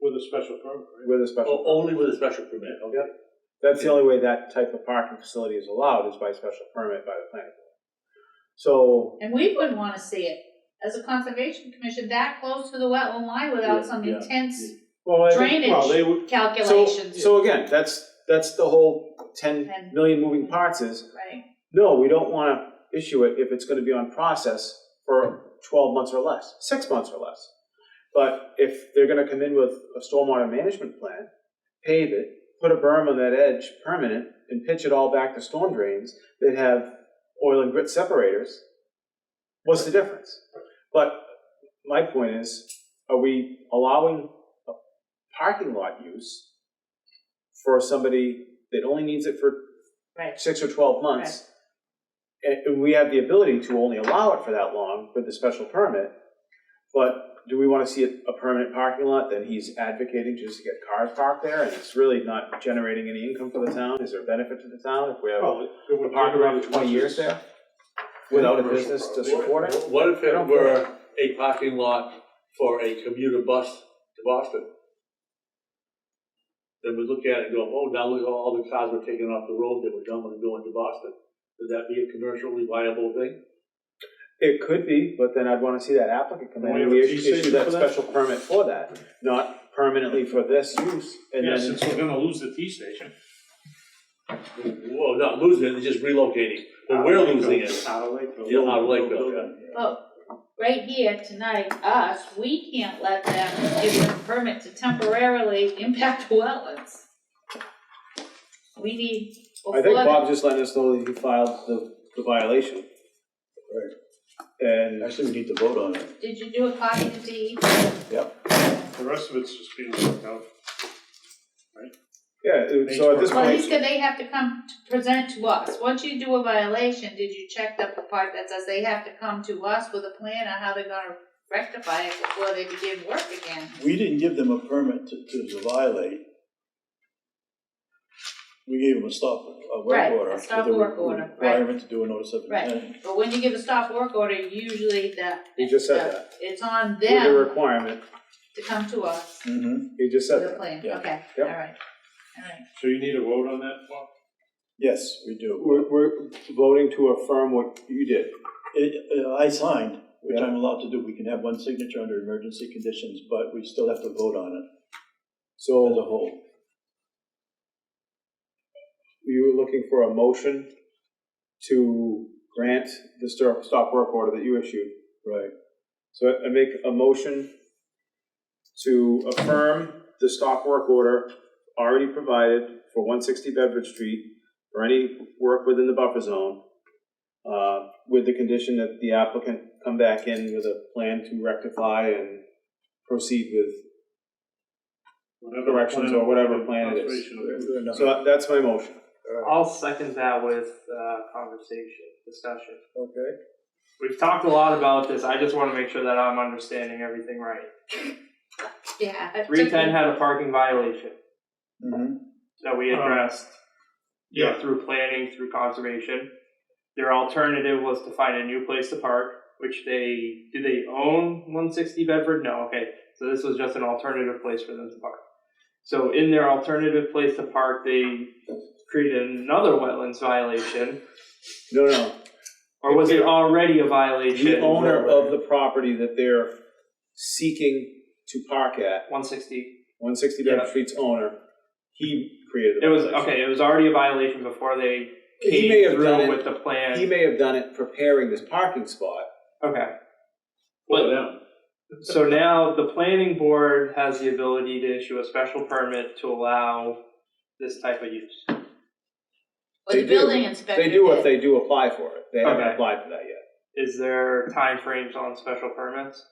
With a special permit, right? With a special. Only with a special permit, okay? Yep. That's the only way that type of parking facility is allowed, is by special permit by the planning board. So, And we wouldn't wanna see it, as a conservation commission, that close to the wetland line without some Yeah, intense well, I think, Well, they drainage would, calculations, so again, that's the whole 10 million moving parts is, right? no, we don't want to issue it if it's going to be on process for 12 months or less, 6 months or less. But if they're going to come in with a stormwater management plan, pave it, put a berm on that edge permanent, and pitch it all back to storm drains that have oil and grit separators, what's the difference? But my point is, are we allowing a parking lot use for somebody that only needs it for Right. 6 or 12 months? And we have the ability to only allow it for that long with the special permit, but do we want to see a permanent parking lot? Then he's advocating just to get cars parked there, and it's really not generating any income for the town. Is there a benefit to the town if we have well, it would a park around for 20 years there. there without a business to support it? What if it were a parking lot for a commuter bus to Boston? Then we look at it and go, oh, now look at all the cars were taken off the road that were dumping and going to Boston. Would that be a commercially viable thing? It could be, but then I'd want to see that applicant come in and we issue that special permit for that, not permanently for this use. And Yeah, then, since we're gonna lose the T station. Well, not losing it, they're just relocating. But we're losing it. Out of Lakeville. Yeah, out of Lakeville, yeah. Well, right here tonight, we can't let them give them a permit to temporarily impact wetlands. We need, I think Bob's just letting us know that he filed the violation. Right. And Actually, we need to vote on it. did you do a copy to Dee? Yep. The rest of it's just being worked out. yeah, so at this Well, point, they have to come to present to us. Once you do a violation, did you check the part that says they have to come to us with a plan on how they're gonna rectify it before they begin work again? We didn't give them a permit to violate. We gave them a stop, a work Right, order. a stop with a work order, right. Requirement to do a notice of intent. Right, but when you give a stop work order, usually he just said that, it's on with the them requirement, to come to us Mm-hmm. he just said with a that. plan, Yeah. okay, Yep. alright. So you need a vote on that, Bob? Yes, we do. We're voting to affirm what you did. I signed, which Yeah. I'm allowed to do. We can have one signature under emergency conditions, but we still have to vote on it So as a whole. you were looking for a motion to grant the stop work order that you issued. Right. So I make a motion to affirm the stop work order already provided for 160 Bedford Street for any work within the buffer zone, with the condition that the applicant come back in with a plan to rectify and proceed with corrections or whatever plan it is. So that's my motion. I'll second that with discussion. Okay. We've talked a lot about this, I just wanna make sure that I'm understanding everything right. Yeah. it took 310 me- had a parking violation Mm-hmm. that we addressed, through planning, through conservation. Their alternative was to find a new place to park, which do they own 160 Bedford? No, okay, so this was just an alternative place for them to park. So in their alternative place to park, they created another wetlands violation, No. or was it already a violation? The owner of the property that they're seeking to park at, 160. 160 Bedford Yeah. Street's owner, he created the It was, violation. okay, it was already a violation before they He may have came done through it. with the plan. He may have done it preparing this parking spot. Okay. For them. So now the planning board has the ability to issue a special permit to allow this type of use. Well, They the do. building inspector They do if did. they do apply for it. They haven't Okay. applied for that yet. Is there timeframes on special permits?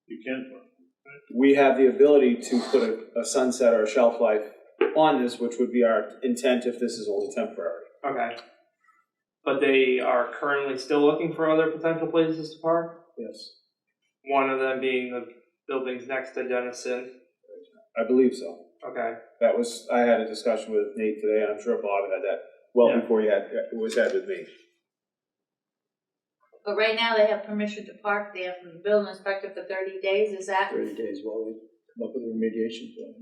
You can. we have the ability to put a sunset or a shelf life on this, which would be our intent if this is only temporary. Okay. But they are currently still looking for other potential places to park? Yes. One of them being the buildings next to Dennison. I believe so. Okay. I had a discussion with Nate today, and I'm sure Bob had that well Yeah. before it was had with me. But right now, they have permission to park there from the building inspector for 30 days, is that? 30 days while we come up with a remediation plan.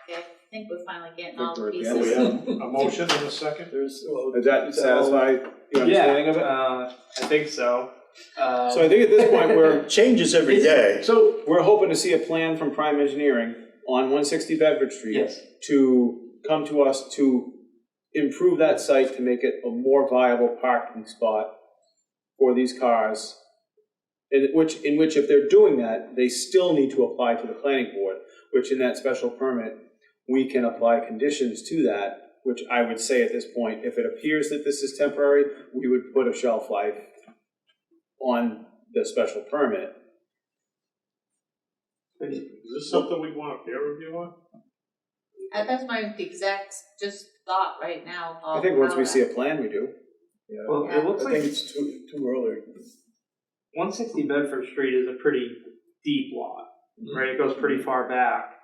Okay, I think we're finally getting all the We're- pieces. So we have a motion and a second? Does that satisfy your understanding of it? I think so. So I think at this point, It changes every day. So we're hoping to see a plan from Prime Engineering on 160 Bedford Street. Yes. To come to us to improve that site to make it a more viable parking spot for these cars. In which if they're doing that, they still need to apply to the planning board, which in that special permit, we can apply conditions to that, which I would say at this point, if it appears that this is temporary, we would put a shelf life on the special permit. Is this something we want a peer review on? That's my exact just thought right now. I think once we see a plan, we do. Yeah. Well, Yeah. it looks I like think it's too early. 160 Bedford Street is a pretty deep lot, right? It goes pretty far back.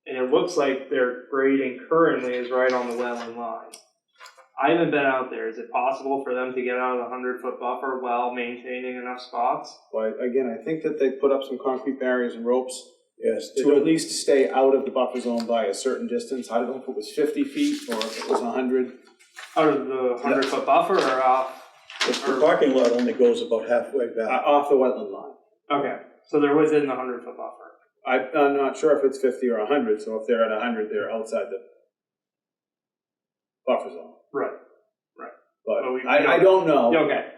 And it looks like their grading currently is right on the wetland line. I haven't been out there. Is it possible for them to get out of the 100-foot buffer while maintaining enough spots? But again, I think that they put up some concrete barriers and ropes Yes. they to at don't- least stay out of the buffer zone by a certain distance. I don't know if it was 50 feet or if it was 100. Out of the 100-foot buffer or off? The parking lot only goes about halfway back. Off the wetland line. Okay, so they're within the 100-foot buffer. I'm not sure if it's 50 or 100, so if they're at 100, they're outside the buffer zone. Right. But But we I don't know. Yeah, okay.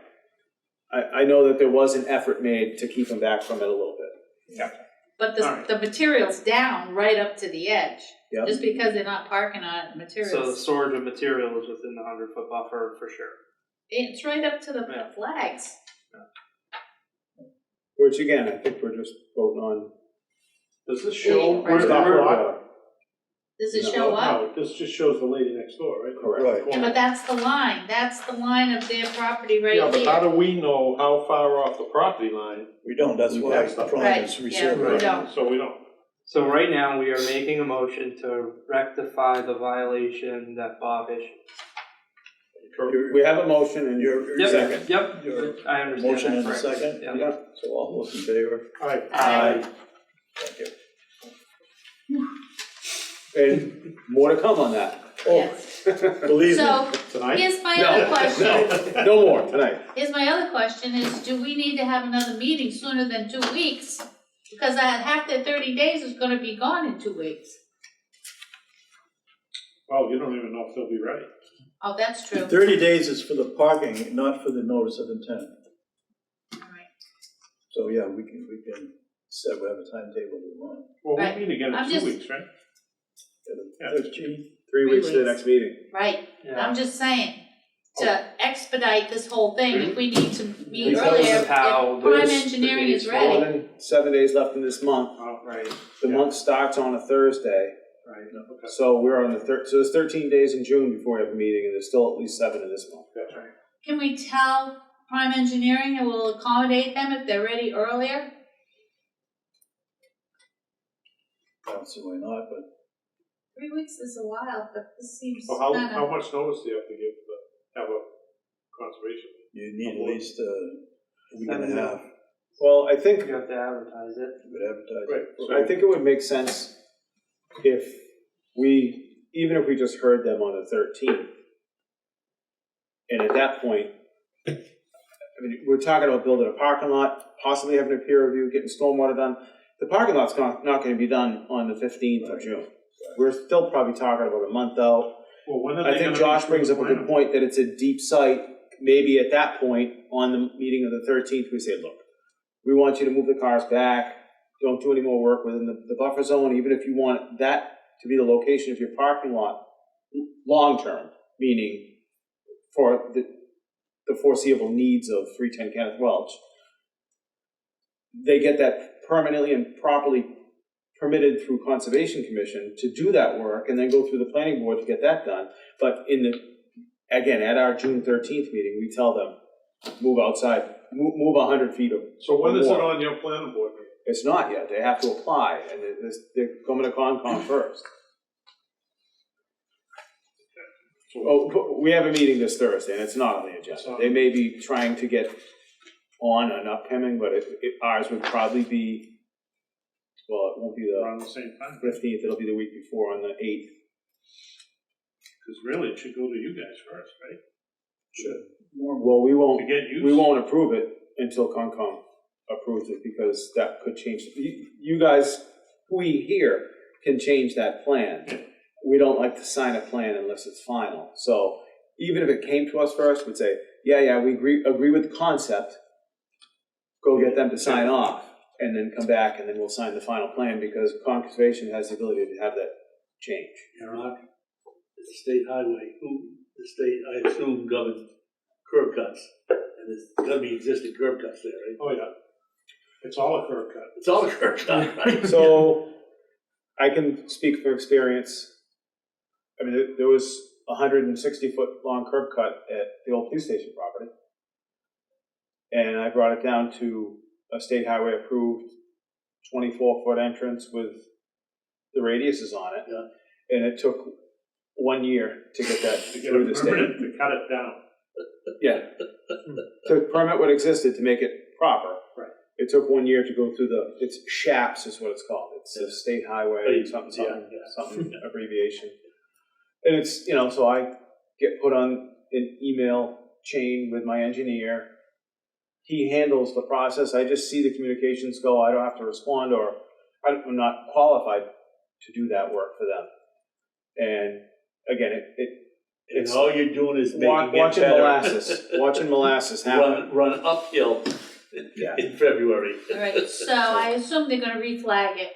I know that there was an effort made to keep them back from it a little bit. But Alright. the material's down right up to the edge. Yep. Just because they're not parking on it, the So the material's, storage of material is within the 100-foot buffer for sure. it's right up to the Yeah. flags. Which again, I think we're just voting on. Does this show Yeah, where the Stop lot? order. Does it No, show up? No, this just shows the lady next door, right? Correct. Right. Yeah, but that's the line of their property right Yeah, but how here. do we know how far off the property line? We don't, that's why That's the Prime Right, is yeah. reserved. We don't. So we don't. So right now, we are making a motion to rectify the violation that Bob issued. We have a motion and Your Yep, second. Yep, Your I understand motion that and a correctly. second? Yeah. Yeah. So all those in favor? Aye. Aye. Thank you. And more to come on that. Yes. Believe me. So, Tonight? here's my other question. No more tonight. Here's my other question is, do we need to have another meeting sooner than 2 weeks? Because half the 30 days is gonna be gone in 2 weeks. Oh, you don't even know if they'll be ready. Oh, that's true. 30 days is for the parking, not for the notice of intent. Alright. So, yeah, we can set whatever timetable we want. Well, Right. we meet again I'm in just- 2 weeks, right? Yeah. 13. 3 weeks to the weeks. next meeting. Right, Yeah. I'm just saying, to expedite this whole thing, if we need to meet Because earlier, of how if Prime this- Engineering is it's More ready. than 7 days left in this month. Oh, right, The Yeah. month starts on a Thursday. right. Okay. So we're on so there's 13 days in June before we have a meeting, and there's still at least 7 in this month. That's right. Can we tell Prime Engineering it will accommodate them if they're ready earlier? I don't see why not, but 3 weeks is a while, but this seems So how kinda. much notice do you have to give to have a conservation? you need at least a week and a half Well, I think You have to advertise it. to advertise. Right, it. so I think it would make sense if even if we just heard them on the 13th. And at that point, I mean, we're talking about building a parking lot, possibly having a peer review, getting stormwater done. The parking lot's not going to be done on the 15th of June. We're still probably talking about a month out. Well, when are they I think gonna Josh issue brings the up a plan? good point that it's a deep site. Maybe at that point, on the meeting of the 13th, we say, look, we want you to move the cars back. Don't do any more work within the buffer zone, even if you want that to be the location of your parking lot long-term, meaning for the foreseeable needs of 310 Kenneth Welch. they get that permanently and properly permitted through Conservation Commission to do that work and then go through the planning board to get that done. But again, at our June 13th meeting, we tell them, move outside, move 100 feet of. So when is it more. on your planning board meeting? It's not yet, they have to apply, and they're coming to Concom first. Oh, but we have a meeting this Thursday, and it's not on the agenda. They may be trying to get on an upcoming, but ours would probably be, well, it won't be the Around the same time? 15th, it'll be the week before on the 8th. Because really, it should go to you guys first, right? Should. Well, we To won't get use. We won't approve it until Concom approves it, because that could change. You guys, we here can change that plan. We don't like to sign a plan unless it's final. So even if it came to us first, we'd say, yeah, we agree with the concept. Go get them to sign off, and then come back, and then we'll sign the final plan, because Conservation has the ability to have that change. Iraq, it's a state highway, the state, I assume, governs curb cuts, and there's gonna be existing curb cuts there, right? Oh, yeah. It's all a curb cut. It's all a curb cut, right? So I can speak for experience. I mean, there was a 160-foot long curb cut at the old police station property. And I brought it down to a state highway approved 24-foot entrance with the radiuses on it. Yeah. And it took 1 year to get that To get through a the state. permit to cut it down. Yeah. To permit what existed to make it proper. Right. It took 1 year to go through it's SHAPS is what it's called. It's a state highway, something abbreviation. And it's, so I get put on an email chain with my engineer. He handles the process. I just see the communications go. I don't have to respond, or I'm not qualified to do that work for them. And again, And all you're doing is making it watching better. watching molasses happen. Run uphill in February. All right, so I assume they're gonna reflag it,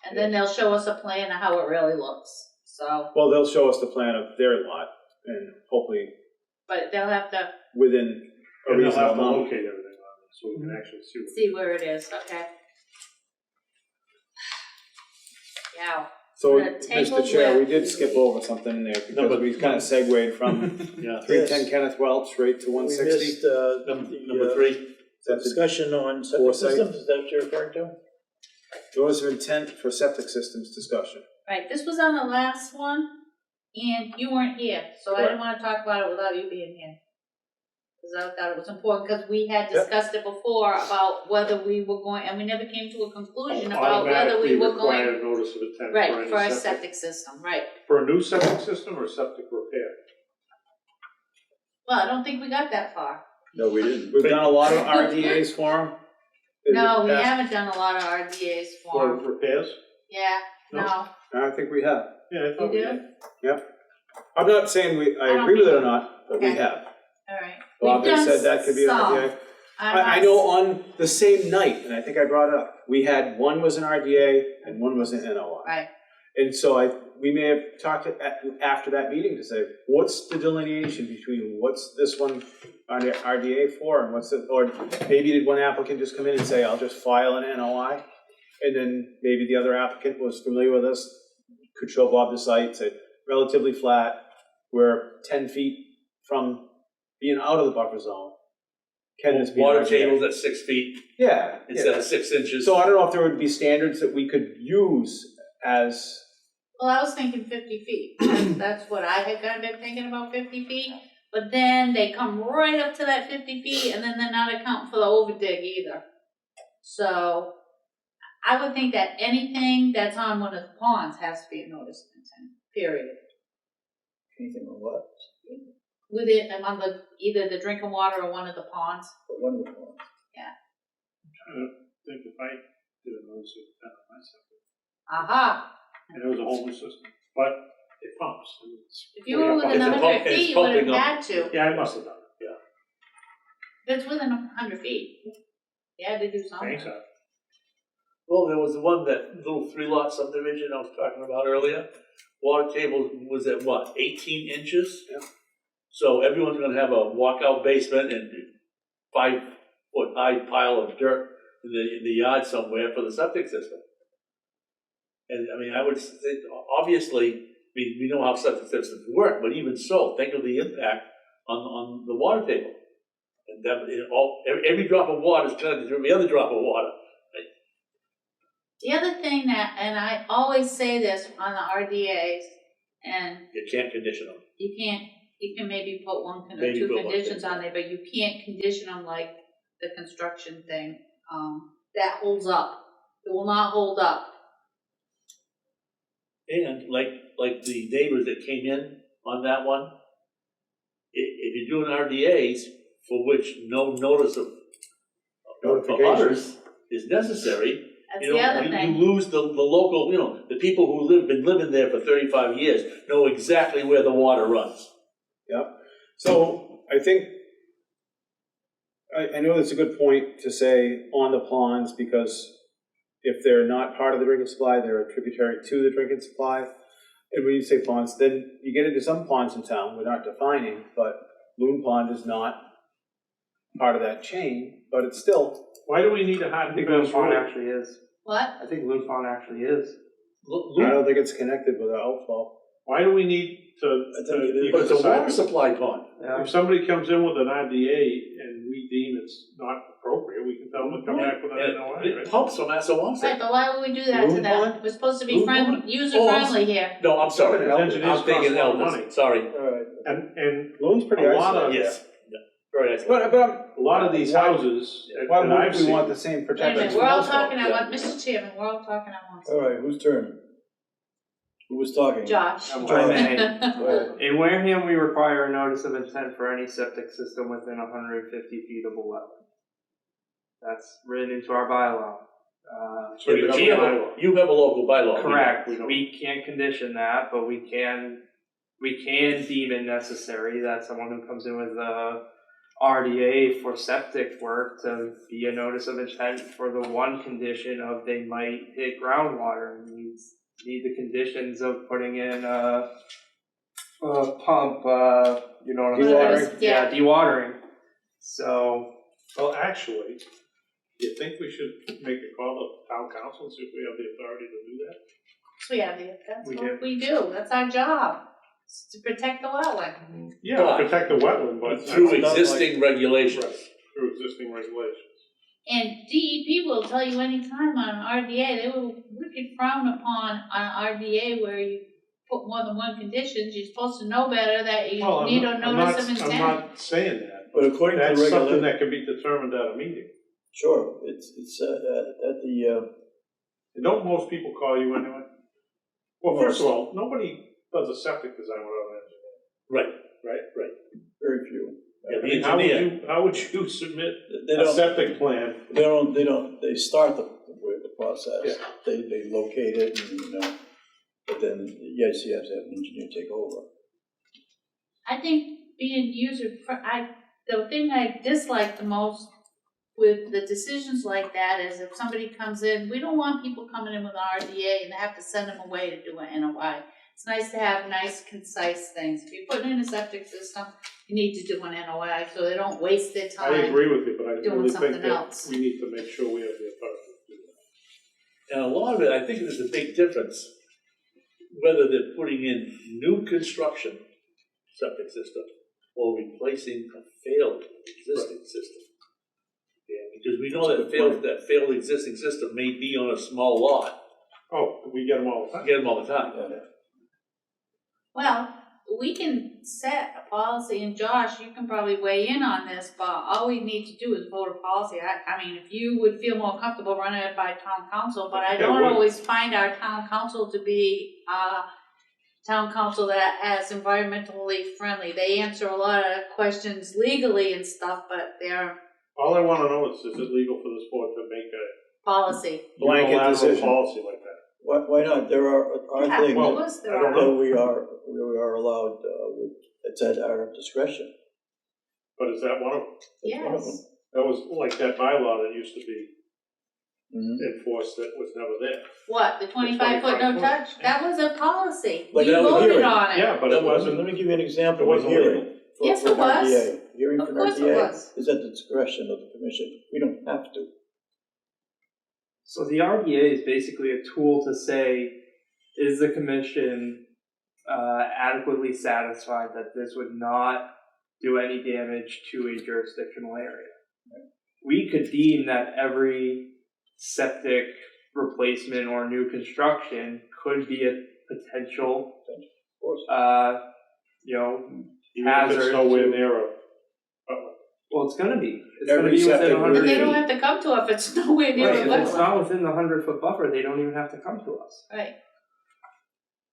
and then they'll show us a plan of how it really looks, so, Well, they'll show us the plan of their lot, and hopefully but they'll have to within a And they'll reasonable have to amount. locate everything on it, so we can actually see what. see where it is, okay. Yeah, So, The table Mr. Chair, we width. did skip over something in there, because but- we kind of segued from Yeah. 310 Kenneth Welch straight to We 160. missed, Number 3. That's the discussion on septic Foresight. systems, is that what you're referring to? Notice of intent for septic systems discussion. right, this was on the last one, and you weren't here, so I didn't wanna talk about it without you being here. Cause I thought it was important, cause we had Yep. discussed it before about whether we were going, and we never came to a conclusion about whether we were going. Automatically require notice of intent Right, for for a any septic system, right. For a new septic system or septic repair? Well, I don't think we got that far. No, we didn't. We've done a lot of RDAs for them. No, we haven't done a lot of RDAs for For 'em. repairs? Yeah, no. I think we have. Yeah, I thought we You did. do? I'm not saying I I don't agree with it or think- not, but we Okay. have. Alright. Bob has said that could be an RDA. I know on the same night, and I think I brought it up, we had, one was an RDA and one was an NOI. Right, And so we may have talked after that meeting to say, what's the delineation between what's this one RDA for and what's it, or maybe did one applicant just come in and say, I'll just file an NOI? And then maybe the other applicant was familiar with this, could show Bob the site, say, relatively flat, we're 10 feet from being out of the buffer zone. Can this be an Water RDA? tables at 6 feet Yeah. instead of 6 inches. So I don't know if there would be standards that we could use as, well, I was thinking 50 feet, that's what I had kind of been thinking about, 50 feet. But then they come right up to that 50 feet, and then they're not accounting for the overdig either. So, I would think that anything that's on one of the ponds has to be a notice of intent, period. Anything on what? With it, among either the drinking water or one of the ponds. But one of the ones. I don't think if I did a notice of intent on my septic, Aha, and it was a homeless system, but it pumps. And it's if you were way up within It's a 100 pump- it's feet, you would have pumping up. had to. Yeah, I must have done it, If it's within 100 feet, you had to do something. thanks, Al. Well, there was the one, that little 3-lot subdivision I was talking about earlier. Water table was at what, 18 inches? Yeah. So everyone's gonna have a walkout basement and 5-foot high pile of dirt in the yard somewhere for the septic system. And I mean, I would say, obviously, we know how septic systems work, but even so, think of the impact on the water table. And that, every drop of water is connected to every other drop of water. The other thing that, and I always say this on the RDAs, and You can't condition them. you can maybe put one or Maybe two put one conditions thing. on there, but you can't condition them like the construction thing. That holds up. It will not hold up. And like the neighbors that came in on that one, if you're doing RDAs for which no notice of others is necessary, That's you the know, other you thing. lose the local, you know, the people who been living there for 35 years know exactly where the water runs. Yep. So I think, I know that's a good point to say on the ponds, because if they're not part of the drinking supply, they're a tributary to the drinking supply. And when you say ponds, then you get into some ponds in town, we're not defining, but Loon Pond is not part of that chain, but it's still. Why do we need a hard I and think Loon fast Pond rule? actually is. What? I think Loon Pond actually is. I don't think it's connected with our outflow. Why do we need to I think it is. even But it's a decide? water supply pond. If somebody comes in with an RDA and we deem it's not appropriate, we can tell them to come back with an And NOI, it right? pumps from Assawamsett. Right, but why would we do that to Loon them? Pond? We're supposed to be Loon Pond? user friendly here. No, I'm sorry. But engineers I'm thinking cost a lot of Elvis. money. Sorry. All right. And Loon's pretty A lot of- isolated. Yes. Yeah. Very isolated. But a lot of these houses, why and I've would we seen, want the same Wait a protection? minute, we're all talking at once, Mr. Chairman, we're all talking at once. All right, whose turn? Who was talking? Josh. If I may. Go ahead. In Wareham, we require a notice of intent for any septic system within 150 feet of a wetland. That's written into our bylaw. so Yeah, you but have a you have a local bylaw. Correct. we don't. We can't condition that, but we can deem it necessary that someone who comes in with a RDA for septic work to be a notice of intent for the one condition of they might hit groundwater and need the conditions of putting in a pump, you know what I'm saying? Dewatering? Yeah, dewatering. So, Well, actually, do you think we should make a call to town council and see if we have the authority to do that? We have the, that's We what we do, that's our job, it's to protect the wetland. Yeah, But- protect the wetland, but Through not existing regulations. Right. Through existing regulations. And DEP will tell you anytime on an RDA, they will wicked frown upon an RDA where you put more than one condition, you're supposed to know better that you Well, need a notice of I'm intent. not saying that, But according to the that's something regulation, that can be determined at a meeting. sure, it's at the, And don't most people call you anyway? Well, first of all, nobody does a septic design without an engineer, Right. right? very few. Yeah, I the mean, engineer. how would you submit They a don't, septic plan? they start the process. Yeah. They locate it and, you know, but then, yes, you have to have an engineer take over. I think being the thing I dislike the most with the decisions like that is if somebody comes in, we don't want people coming in with an RDA and have to send them away to do an NOI. It's nice to have nice, concise things. If you're putting in a septic system, you need to do an NOI so they don't waste their time. I agree with you, but I doing really think something that else. we need to make sure we have the authority to do that. And a lot of it, I think there's a big difference, whether they're putting in new construction septic system or replacing a failed existing system. Yeah, because we know that failed existing system may be on a small lot, Oh, we get them all the you time. get them all the time. Yeah. Well, we can set a policy, and Josh, you can probably weigh in on this, but all we need to do is vote a policy. I mean, if you would feel more comfortable running it by town council, but I Yeah, don't would. always find our town council to be town council that as environmentally friendly. They answer a lot of questions legally and stuff, but they're All I wanna know is it legal for this board to make a policy. Blanket unilateral decision. policy like that? Why not? There are Yeah, things of course there I don't are. that we are allowed, it's at our discretion. But is that one of them? That's one of Yes. That was like that bylaw that used to be Mhm. enforced that was never there. What, the 25-foot no 25 touch? That was a policy. Like You that was voted hearing. on it. Yeah, but it wasn't, Let me give you an example. it wasn't A hearing legal. for- Yes, for it an was. RDA. Hearing Of for an course it RDA was. is at the discretion of the commission. We don't have to. So the RDA is basically a tool to say, is the commission adequately satisfied that this would not do any damage to a jurisdictional area? We could deem that every septic replacement or new construction could be a potential, Even if it's hazard nowhere to- near a, Well, it's gonna be. It's Every gonna be within septic 100 But they feet. don't have to come to us if it's nowhere near Right, a if it's wetland. not within the 100-foot buffer, they don't even have to come to us. Right,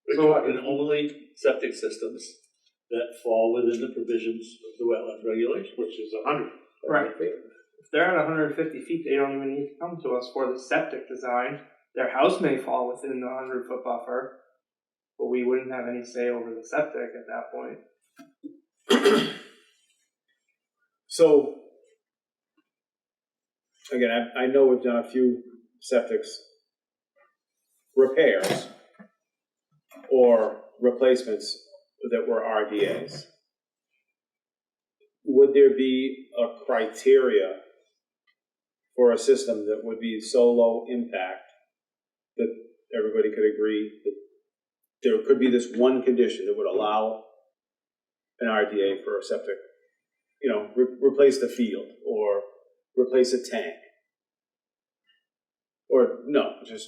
We're So- talking only septic systems that fall within the provisions of the wetland regulations. which is 100. Right. If they're at 150 feet, they don't even need to come to us for the septic design. Their house may fall within the 100-foot buffer, but we wouldn't have any say over the septic at that point. So, again, I know we've done a few septics repairs or replacements that were RDAs. Would there be a criteria for a system that would be so low impact that everybody could agree that there could be this one condition that would allow an RDA for a septic? You know, replace the field or replace a tank. Or no, just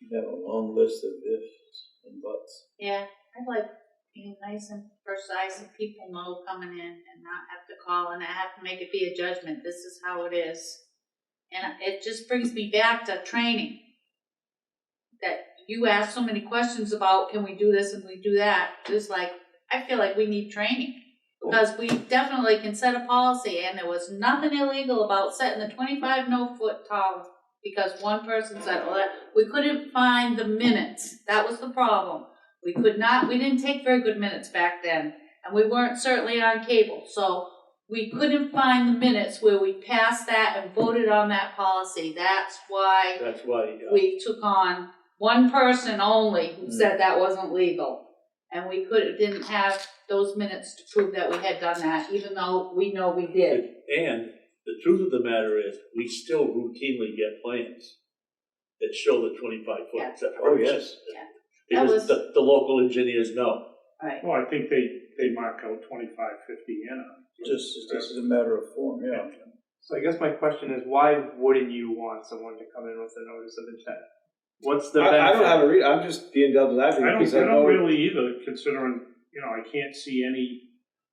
You have a long list of ifs and buts. yeah, I like being nice and precise and people know coming in and not have to call and I have to make it be a judgment, this is how it is. And it just brings me back to training. That you ask so many questions about, can we do this and we do that, it's like, I feel like we need training. Because we definitely can set a policy and there was nothing illegal about setting the 25 no-foot tall because one person said, well, that, we couldn't find the minutes, that was the problem. We didn't take very good minutes back then, and we weren't certainly on cable, so we couldn't find the minutes where we passed that and voted on that policy. That's why we took on one person only who said that wasn't legal. And we didn't have those minutes to prove that we had done that, even though we know we did. And the truth of the matter is, we still routinely get plans that show the 25-foot Yeah. separation. Oh, yes. Yeah. That Because was- the local engineers know. Right. Well, I think they mark out 25, 50 in them. Just, this is a matter of form, yeah. So I guess my question is, why wouldn't you want someone to come in with a notice of intent? What's the benefit? I don't have a read. I'm just being devil's I advocate because don't I know. really either, considering, I can't see any,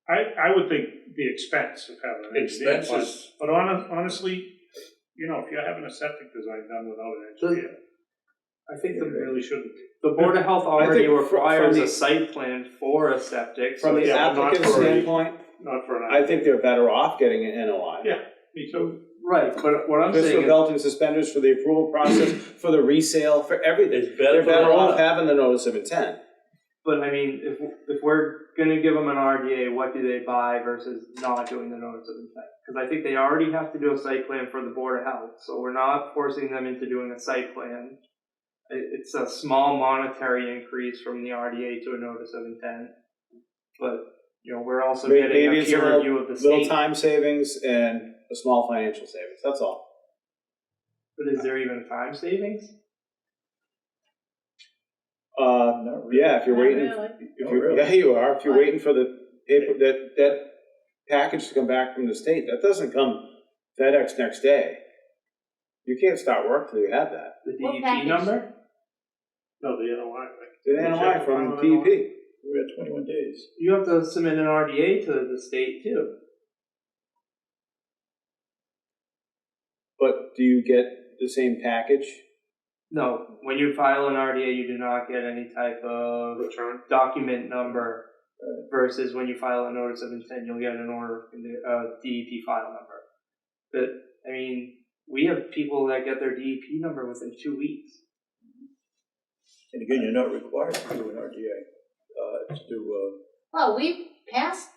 I would think the expense of having an engineer. Expenses. But honestly, if you're having a septic design done without an engineer, I think you really shouldn't. the Board of Health already think requires from the- a site plan for a septic. From the so yeah, but not applicant's for a- standpoint, Not for an. I think they're better off getting an NOI. Yeah, me too. Right, but what I'm Just saying for is, belt and suspenders, for the approval process, for the resale, for everything. It's better They're for better the off lot. having the notice of intent. but I mean, if we're gonna give them an RDA, what do they buy versus not doing the notice of intent? Because I think they already have to do a site plan for the Board of Health, so we're not forcing them into doing a site plan. It's a small monetary increase from the RDA to a notice of intent, but we're also getting Maybe a it's a peer review of the little state. time savings and a small financial savings, that's all. But is there even time savings? Not really. Yeah, if you're Not waiting, really. if Oh, you, really? yeah, you are, if you're What? waiting for the paper, that package to come back from the state, that doesn't come FedEx next day. You can't start work till you have that. The What DEP package? number? No, the NOI, right? The NOI from DEP. We got 21 days. You have to submit an RDA to the state too. But do you get the same package? No, when you file an RDA, you do not get any type of Return. document number versus when you file a notice of intent, you'll get an order, DEP file number. But, I mean, we have people that get their DEP number within 2 weeks. And again, you're not required to do an RDA, to do, Well, we passed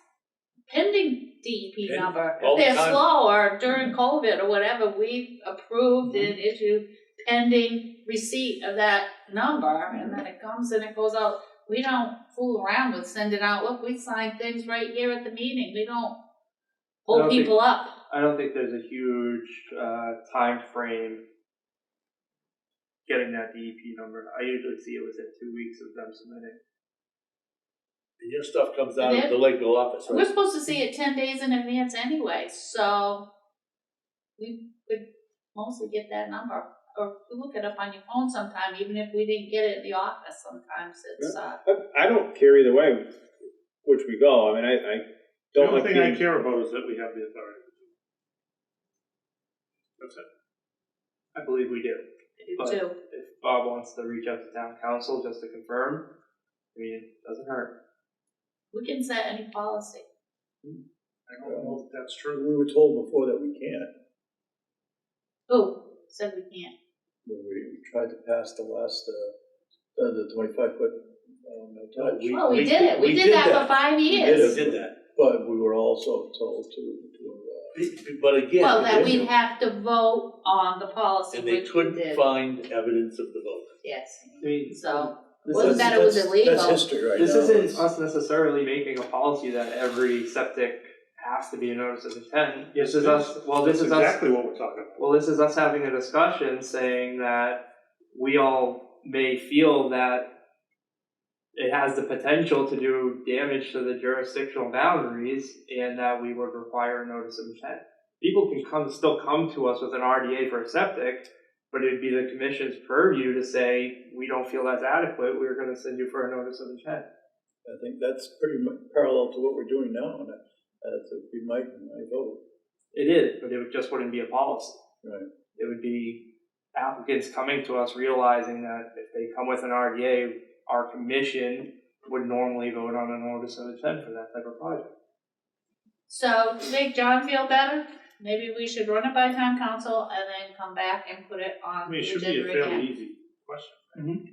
pending DEP And number. all If the they're time. slow or during COVID or whatever, we approved and issued pending receipt of that number, and then it comes and it goes out. We don't fool around with sending out, look, we signed things right here at the meeting, we don't I hold don't think- people up. I don't think there's a huge time frame getting that DEP number. I usually see it within 2 weeks of them submitting. And your stuff comes out of the Lakeville office, We're right? supposed to see it 10 days in advance anyway, so we would mostly get that number. Or look it up on your phone sometime, even if we didn't get it in the office, sometimes it's, I don't care either way which we go. I mean, I The don't only like thing I being, care about is that we have the authority. That's it. I believe we do. you But do. if Bob wants to reach out to town council just to confirm, I mean, it doesn't hurt. We can set any policy. I don't know if that's true. We were told before that we can't. Who said we can't? When we tried to pass the last, the 25-foot, no touch. Well, we did it. We did that for 5 years. We did that. But we were also told to But again. Well, that they- we have to vote on the policy, And they which we couldn't did. find evidence of the vote. Yes, I mean, so, this wasn't is- that it was that's illegal. history right now. This isn't us necessarily making a policy that every septic has to be a notice of intent. Yes, This is it us, well, this That's is us, exactly what we're talking about. well, this is us having a discussion saying that we all may feel that it has the potential to do damage to the jurisdictional boundaries and that we would require a notice of intent. People can still come to us with an RDA for a septic, but it'd be the commission's purview to say, we don't feel that's adequate, we're gonna send you for a notice of intent. I think that's pretty much parallel to what we're doing now, and that would be my vote. It is, but it just wouldn't be a policy. Right. It would be applicants coming to us realizing that if they come with an RDA, our commission would normally vote on a notice of intent for that type of project. So, to make John feel better, maybe we should run it by town council and then come back and put it I on mean, it the should be a agenda fairly again. easy question.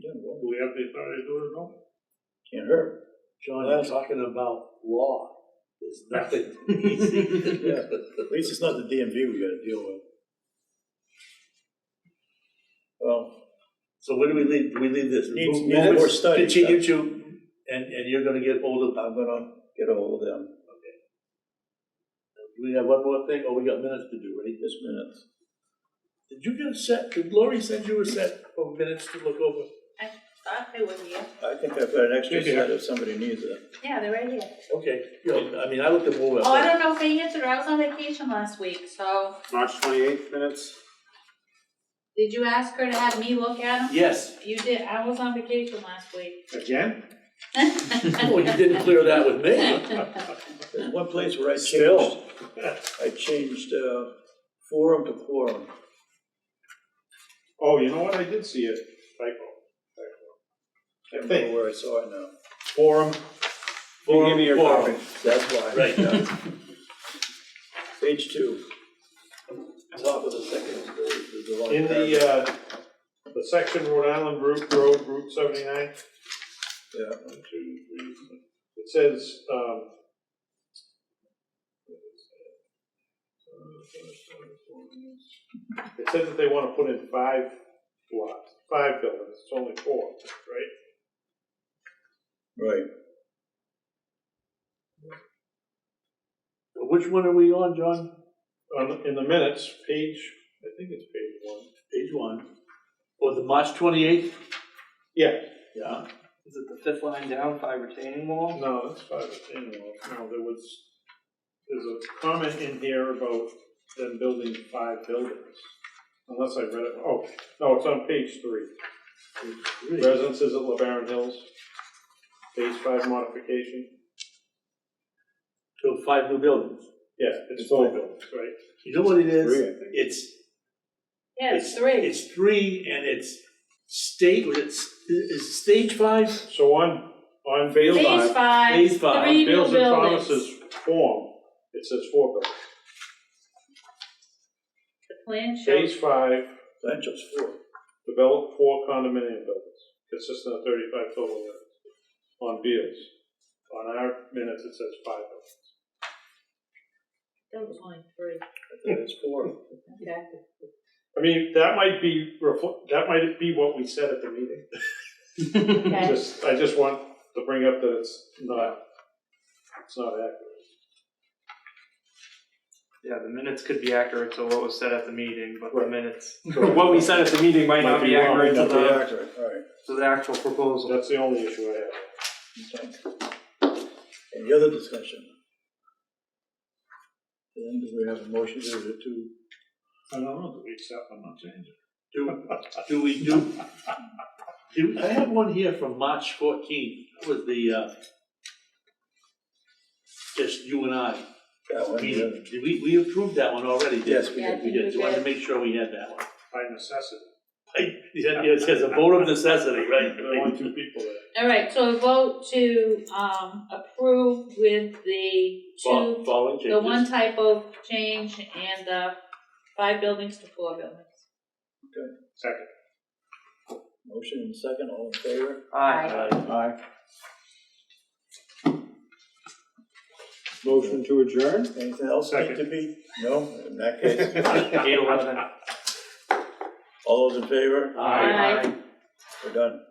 Yeah, well, Do we have the authority to do it or no? can't hurt. John, you're talking about law. There's nothing easy. Yeah, at least it's not the DMV we gotta deal with. Well, So where do we leave, this? Needs Move more it, study. Continue to, and you're gonna get hold of, I'm gonna get ahold of them we have one more thing, we got minutes to do, right? this minute. Did you get a set, did Lori send you a set of minutes to look over? I thought they were here. I think I've got an extra Yeah. set if somebody needs it. Yeah, they're right here. Okay, I mean, I looked them over. Oh, I don't know if they answered, I was on vacation last week, so, March 28th minutes. did you ask her to have me look at them? Yes. You did, I was on vacation last week. Again? Well, you didn't clear that with me. There's one place where I Still. changed forum to quorum. Oh, you know what? I did see it. Typo. I don't know where I saw it now. Forum. You give me your Forum. copy. That's why. Right. Yeah. Page 2. Top of the second. the long In paragraph. the section Rhode Island Route 79. Yeah. 1, 2, 3. It says, it says that they want to put in 5 lots, 5 buildings. It's only 4, right? Right. Which one are we on, John? In the minutes, page, I think it's page 1. Page 1. Or the March 28th? Yeah, Yeah. Is it the fifth line down, 5 retaining walls? no, that's 5 anymore. No, there's a comment in here about them building 5 buildings. Unless I read it, oh, no, it's on page 3. Residences at LeBaron Hills, phase 5 modification. So 5 new buildings. Yeah, it's 4 buildings, right? You know what it is? 3, I think. Yeah, it's 3. It's 3 and it's is stage 5? So on Phase Beals, Phase 5, Phase 5. 3 new Beals and buildings. Thomas's form, it says 4 buildings. The plan shows, Phase 5, That shows 4. develop 4 condominium buildings, consistent of 35 total units. On Beals. On our minutes, it says 5 buildings. that was only 3. That is 4. Okay. I mean, that might be what we said at the meeting. Okay. I just want to bring up that it's not accurate. Yeah, the minutes could be accurate to what was said at the meeting, but the minutes, what we said at the meeting might not be wrong, accurate might to not be the, accurate, right. to the actual proposal. That's the only issue I have. Okay. Any other discussion? Then do we have a motion to, I don't know, do we accept or not change it? Do we I have one here from March 14th, that was the, just you and I that one, yeah. meeting. Did we approved that one already? didn't Yes, we Yeah, did. We did, so I wanted to make sure we had that one. By necessity, Yeah, it says a vote of necessity, right? there are only two people there. All right, so a vote to, approve with the two, Following changes. the one typo change and the 5 buildings to 4 buildings. Second. Motion and second, all in favor? Aye. Aye. Motion to adjourn? Anything else need Second. to be? No, in that case, 8:11. all those in favor? Aye. We're done.